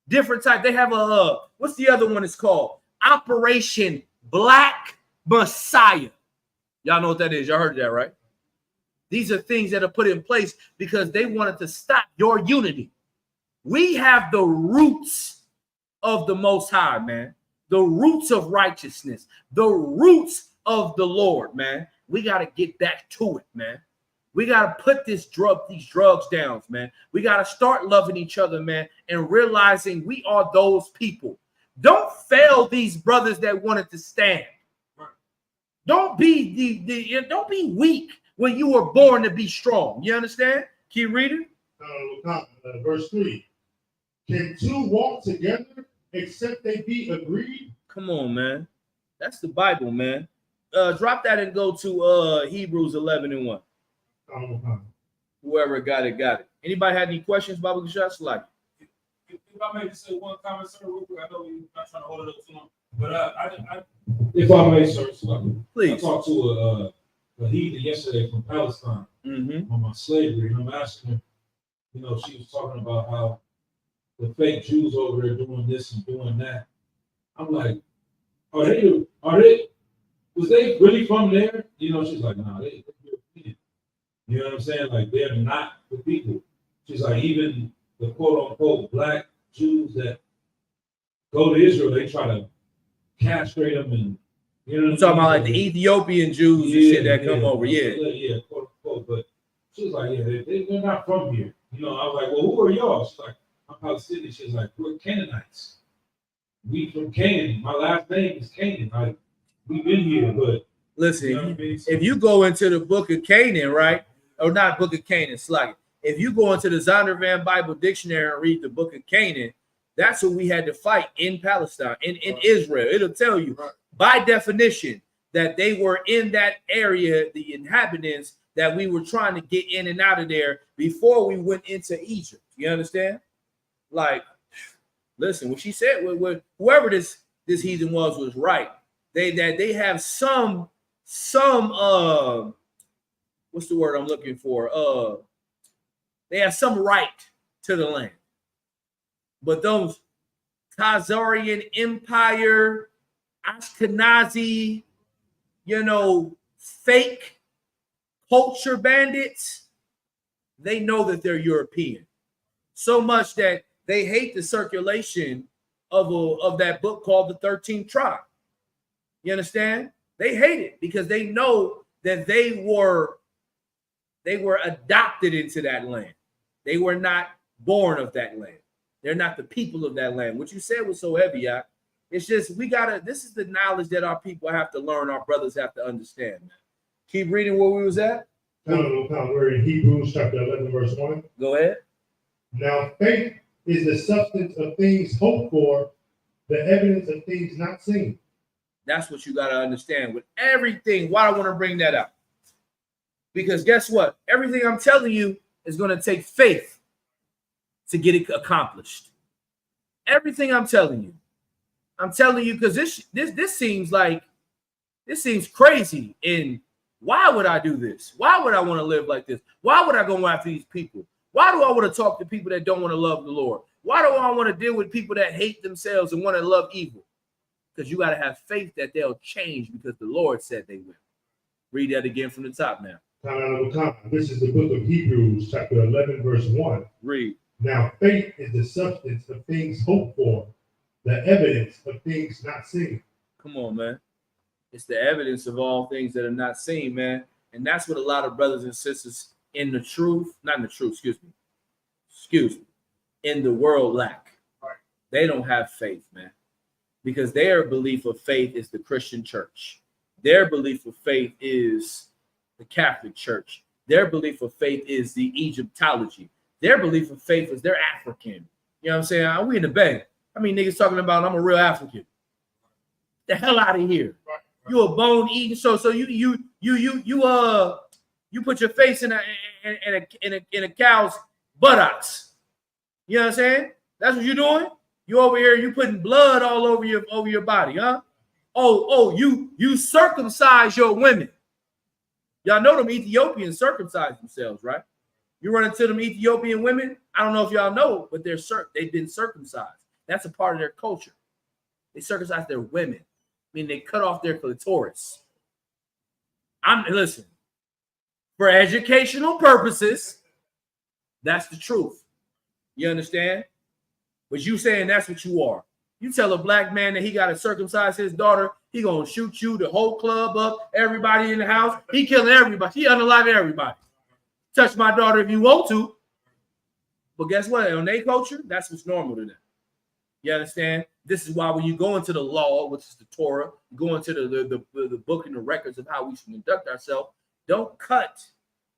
A: Different type. They have a what's the other one it's called? Operation Black Messiah. Y'all know what that is. Y'all heard that, right? These are things that are put in place because they wanted to stop your unity. We have the roots of the Most High, man. The roots of righteousness. The roots of the Lord, man. We got to get back to it, man. We got to put these drugs down, man. We got to start loving each other, man, and realizing we are those people. Don't fail these brothers that wanted to stand. Don't be don't be weak when you were born to be strong. You understand? Keep reading.
B: Verse 3. Can two walk together except they be agreed?
A: Come on, man. That's the Bible, man. Drop that and go to Hebrews 11:1. Whoever got it, got it. Anybody had any questions, Bible shots? Like,
D: if I may just say one comment, sir, real quick. I know you're not trying to hold it up too long, but if I may, sir,
A: please.
D: I talked to a heathen yesterday from Palestine on my slavery, and I'm asking her, you know, she was talking about how the fake Jews over there doing this and doing that. I'm like, was they really from there? You know, she's like, nah, they're European. You know what I'm saying? Like, they're not the people. She's like, even the quote unquote black Jews that go to Israel, they try to castrate them, and you know,
A: I'm talking about like the Ethiopian Jews and shit that come over, quote unquote.
D: But
F: She was like, yeah, they're not from here. You know, I was like, well, who are y'all? She's like, I'm Palestinian. She was like, we're Canaanites. We from Canaan. My last name is Canaan. Like, we've been here, but
A: Listen,
F: you know what I mean?
A: if you go into the book of Canaan, right? Or not book of Canaan, Slug. If you go into the Zondervan Bible Dictionary and read the book of Canaan, that's who we had to fight in Palestine, in Israel. It'll tell you by definition that they were in that area, the inhabitants that we were trying to get in and out of there before we went into Egypt. You understand? Like, listen, what she said, whoever this heathen was right. They have some what's the word I'm looking for? They have some right to the land. But those Khazarian Empire, Ashkenazi, fake culture bandits, they know that they're European. So much that they hate the circulation of that book called The 13th Tribe. You understand? They hate it because they know that they were adopted into that land. They were not born of that land. They're not the people of that land. What you said was so heavy, yeah. It's just this is the knowledge that our people have to learn, our brothers have to understand. Keep reading where we was at.
B: We're in Hebrews chapter 11, verse 1.
A: Go ahead.
B: Now faith is the substance of things hoped for, the evidence of things not seen.
A: That's what you got to understand with everything. Why I want to bring that up? Because guess what? Everything I'm telling you is going to take faith to get it accomplished. Everything I'm telling you because this seems crazy. And why would I do this? Why would I want to live like this? Why would I go after these people? Why do I want to talk to people that don't want to love the Lord? Why do I want to deal with people that hate themselves and want to love evil? Because you got to have faith that they'll change because the Lord said they will. Read that again from the top now.
B: This is the book of Hebrews, chapter 11, verse 1.
A: Read.
B: Now faith is the substance of things hoped for, the evidence of things not seen.
A: Come on, man. It's the evidence of all things that are not seen, man. And that's what a lot of brothers and sisters in the world lack. They don't have faith, man. Because their belief of faith is the Christian church. Their belief of faith is the Catholic Church. Their belief of faith is the Egyptology. Their belief of faith is they're African. You know what I'm saying? We in the Bay. I mean, niggas talking about I'm a real African. The hell out of here. You a bone eating. So you put your face in a cow's buttocks. You know what I'm saying? That's what you're doing. You over here, you putting blood all over your body, huh? You circumcise your women. Y'all know them Ethiopians circumcise themselves, right? You run into them Ethiopian women. I don't know if y'all know, but they've been circumcised. That's a part of their culture. They circumcise their women. I mean, they cut off their clitoris. Listen, for educational purposes, that's the truth. You understand? But you saying that's what you are. You tell a black man that he got to circumcise his daughter, he gonna shoot you, the whole club up, everybody in the house. He killing everybody. He unaliving everybody. Touch my daughter if you want to. But guess what? On their culture, that's what's normal to them. You understand? This is why when you go into the law, which is the Torah, go into the book and the records of how we should conduct ourselves, don't cut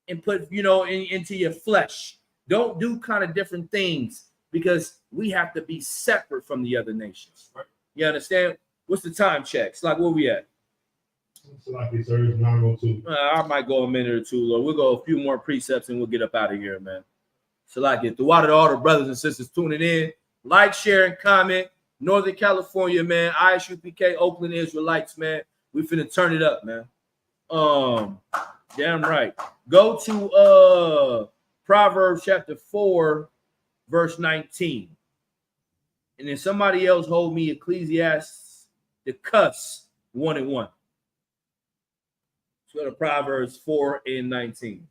A: and put, into your flesh. Don't do kind of different things because we have to be separate from the other nations. You understand? What's the time check? It's like, where we at?
B: It's like it's 9:02.
A: I might go a minute or two, Lord. We'll go a few more precepts and we'll get up out of here, man. So like it. Throughout all the brothers and sisters tuning in, like, share, and comment. Northern California, man. ISUPK, Oakland Israelites, man. We finna turn it up, man. Damn right. Go to Proverbs chapter 4, verse 19. And then somebody else hold me Ecclesiastes, the cuss 1:1. Let's go to Proverbs 4 and 19.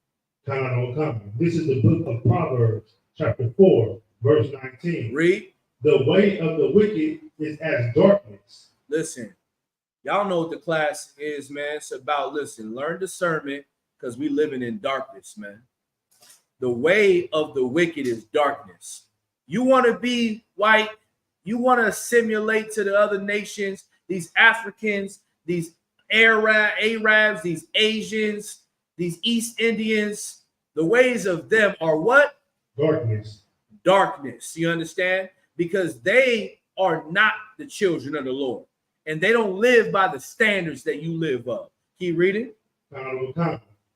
B: This is the book of Proverbs, chapter 4, verse 19.
A: Read.
B: The way of the wicked is as darkness.
A: Listen, y'all know what the class is, man. It's about, learn discernment because we living in darkness, man. The way of the wicked is darkness. You want to be white, you want to assimilate to the other nations, these Africans, these Arabs, these Asians, these East Indians. The ways of them are what?
B: Darkness.
A: Darkness. You understand? Because they are not the children of the Lord. And they don't live by the standards that you live of. Keep reading.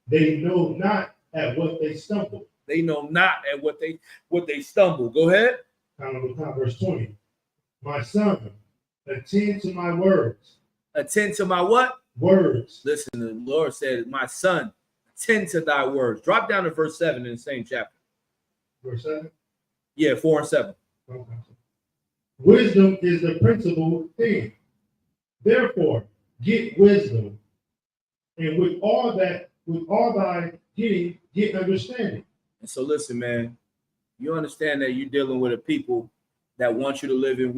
B: They know not at what they stumble.
A: They know not at what they stumble. Go ahead.
B: Verse 20. My son, attend to my words.
A: Attend to my what?
B: Words.
A: Listen, the Lord said, my son, attend to thy words. Drop down to verse 7 in the same chapter.
B: Verse 7?
A: Yeah, 4 and 7.
B: Okay. Wisdom is the principal thing. Therefore, get wisdom. And with all thy getting, get understanding.
A: And so listen, man, you understand that you're dealing with a people that want you to live in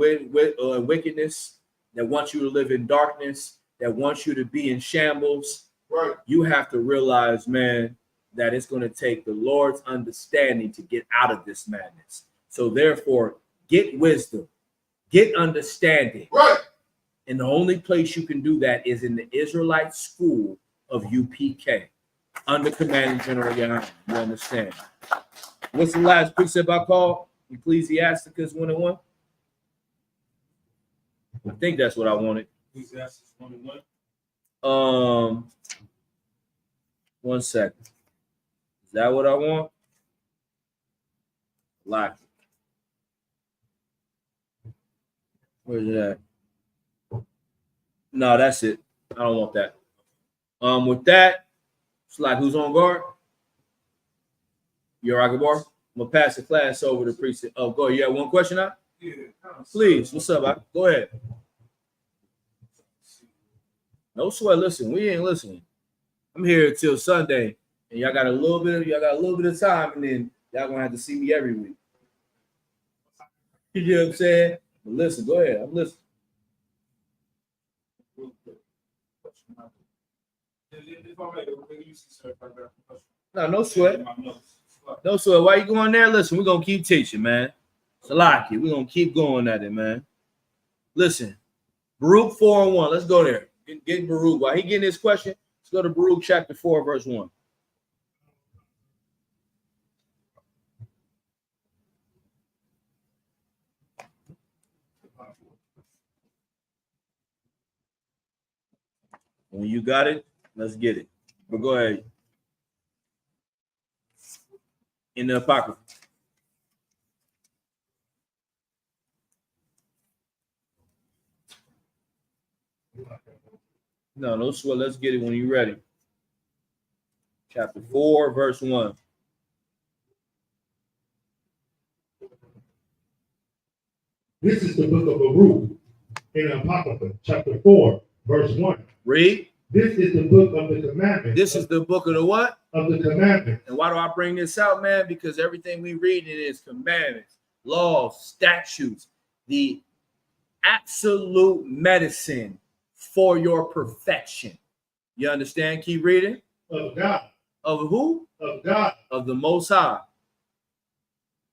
A: wickedness, that want you to live in darkness, that want you to be in shambles.
C: Right.
A: You have to realize, man, that it's going to take the Lord's understanding to get out of this madness. So therefore, get wisdom, get understanding.
C: Right.
A: And the only place you can do that is in the Israelite school of UPK, under Commanding General Yohanan. You understand? What's the last precept I call? Ecclesiasticus 1:1. I think that's what I wanted.
D: Ecclesiastes 1:1.
A: 1 second. Is that what I want? Lock it. Where's it at? No, that's it. I don't want that. With that, it's like who's on guard? You're Agabar. I'm gonna pass the class over to precinct. Oh, go ahead. You have one question now?
D: Yeah.
A: Please. What's up? Go ahead. No sweat. Listen, we ain't listening. I'm here till Sunday, and y'all got a little bit of time, and then y'all gonna have to see me every week. You know what I'm saying? But listen, go ahead. I'm listening. No sweat. No sweat. Why you going there? Listen, we're gonna keep teaching, man. Salaki, we're gonna keep going at it, man. Listen, Baruch 4:1. Let's go there. Get Baruch. While he getting his question, let's go to Baruch chapter 4, verse 1. When you got it, let's get it. But go ahead. In the Apocrypha. No sweat. Let's get it when you're ready. Chapter 4, verse 1.
B: This is the book of Baruch in the Apocrypha, chapter 4, verse 1.
A: Read.
B: This is the book of the commandments.
A: This is the book of the what?
B: Of the commandments.
A: And why do I bring this out, man? Because everything we read in is commandments, laws, statutes, the absolute medicine for your perfection. You understand? Keep reading.
B: Of God.
A: Of who?
B: Of God.
A: Of the Most High.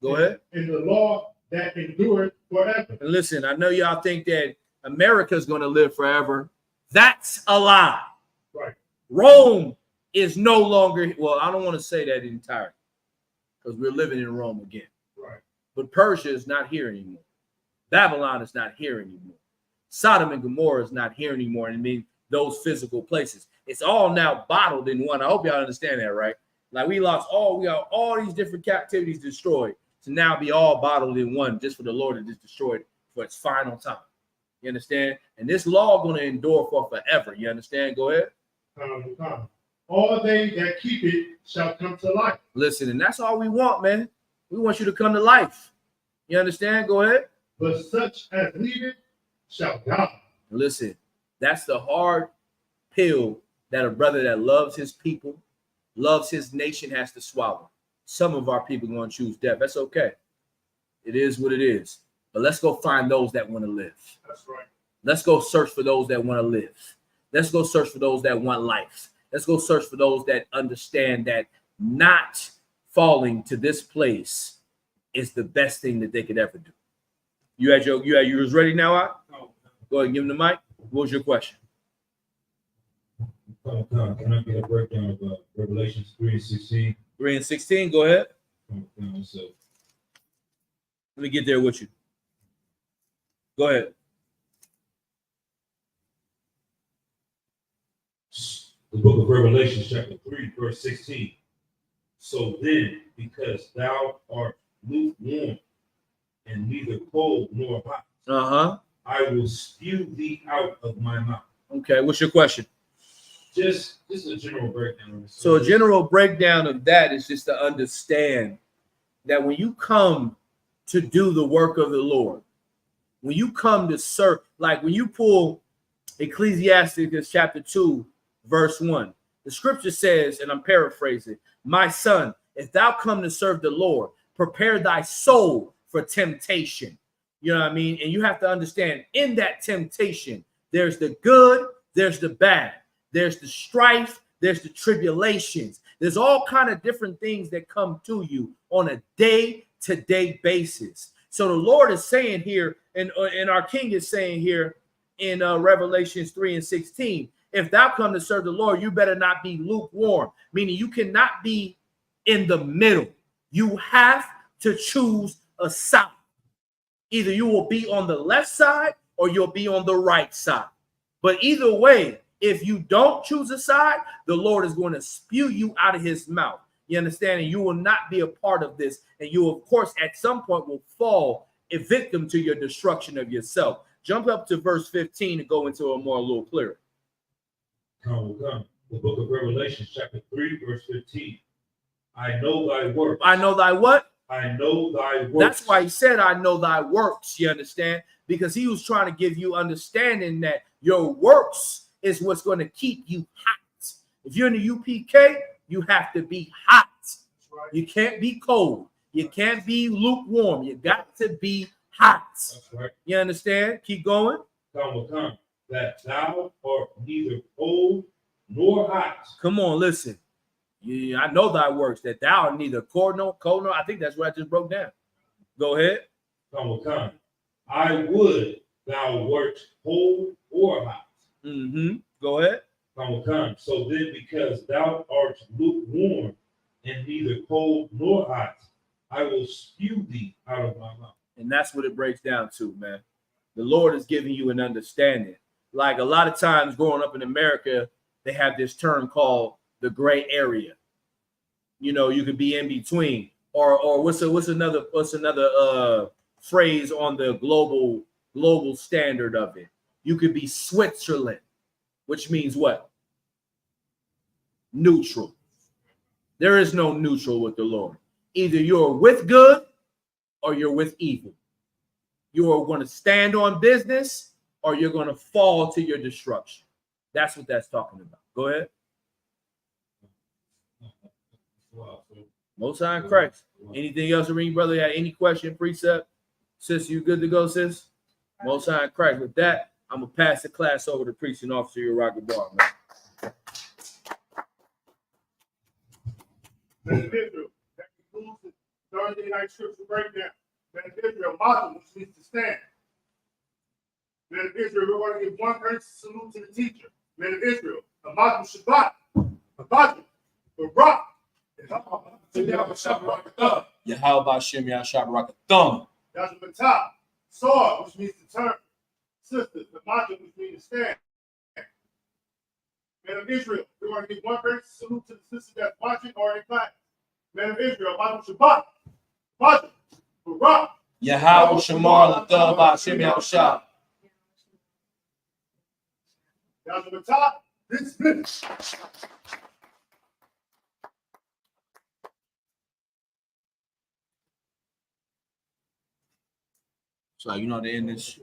A: Go ahead.
B: And the law that endured forever.
A: And listen, I know y'all think that America's going to live forever. That's a lie.
B: Right.
A: Rome is no longer, well, I don't want to say that entirely because we're living in Rome again.
B: Right.
A: But Persia is not here anymore. Babylon is not here anymore. Sodom and Gomorrah is not here anymore. And I mean, those physical places. It's all now bottled in one. I hope y'all understand that, right? Like we got all these different captivities destroyed to now be all bottled in one just for the Lord to just destroy it for its final time. You understand? And this law going to endure for forever. You understand? Go ahead.
B: All they that keep it shall come to life.
A: Listen, and that's all we want, man. We want you to come to life. You understand? Go ahead.
B: But such as leave it shall die.
A: Listen, that's the hard pill that a brother that loves his people, loves his nation has to swallow. Some of our people are going to choose death. That's okay. It is what it is. But let's go find those that want to live.
B: That's right.
A: Let's go search for those that want to live. Let's go search for those that want life. Let's go search for those that understand that not falling to this place is the best thing that they could ever do. You was ready now, I? Go ahead and give him the mic. What was your question?
F: Can I get a breakdown of Revelations 3:16?
A: 3:16, go ahead.
F: So,
A: Let me get there with you. Go ahead.
F: the book of Revelation, chapter 3, verse 16. So then, because thou art lukewarm and neither cold nor hot, I will spew thee out of my mouth.
A: Okay, what's your question?
F: Just a general breakdown.
A: So a general breakdown of that is just to understand that when you come to do the work of the Lord, when you come to serve, like when you pull Ecclesiastes chapter 2, verse 1, the scripture says, and I'm paraphrasing, my son, if thou come to serve the Lord, prepare thy soul for temptation. You know what I mean? And you have to understand, in that temptation, there's the good, there's the bad, there's the strife, there's the tribulations. There's all kind of different things that come to you on a day-to-day basis. So the Lord is saying here, and our King is saying here in Revelations 3:16, if thou come to serve the Lord, you better not be lukewarm, meaning you cannot be in the middle. You have to choose a side. Either you will be on the left side or you'll be on the right side. But either way, if you don't choose a side, the Lord is going to spew you out of his mouth. You understand? And you will not be a part of this. And you, of course, at some point will fall a victim to your destruction of yourself. Jump up to verse 15 and go into a little clearer.
F: Come. The book of Revelation, chapter 3, verse 15. I know thy works.
A: I know thy what?
F: I know thy works.
A: That's why he said, I know thy works. You understand? Because he was trying to give you understanding that your works is what's going to keep you hot. If you're in the UPK, you have to be hot. Right. You can't be cold. You can't be lukewarm. You got to be hot.
F: That's right.
A: You understand? Keep going.
F: Come. That thou art neither cold nor hot.
A: Come on, listen. Yeah, I know thy works, that thou art neither cold nor. I think that's what I just broke down. Go ahead.
F: Come. I would thou wert cold or hot.
A: Go ahead.
F: Come. So then, because thou art lukewarm and neither cold nor hot, I will spew thee out of my mouth.
A: And that's what it breaks down to, man. The Lord is giving you an understanding. Like a lot of times growing up in America, they have this term called the gray area. You know, you could be in between. Or what's another phrase on the global standard of it? You could be Switzerland, which means what? Neutral. There is no neutral with the Lord. Either you're with good or you're with evil. You are going to stand on business or you're going to fall to your destruction. That's what that's talking about. Go ahead. Most High in Christ. Anything else to read, brother? You had any question, precept? Sis, you good to go, sis? Most High in Christ. With that, I'm going to pass the class over to preaching officer, your rocket bar, man.
B: Man of Israel, that concludes the Thursday night scripture breakdown. Man of Israel, Muslim, which means to stand. Man of Israel, we're going to give one courtesy salute to the teacher. Man of Israel, a Muslim Shabbat, a Muslim, a rock.
A: Yahweh Shem Yahshua Rocket Thumb.
B: That's a top. Sword, which means to turn. Sisters, the Muslim, which means to stand. Man of Israel, we're going to give one courtesy salute to the sisters that's watching or in class. Man of Israel, Muslim Shabbat, Muslim, a rock.
A: Yahweh Shamar Lathab Shem Yahshua.
B: That's on the top. This is finished.
A: So you know the end this.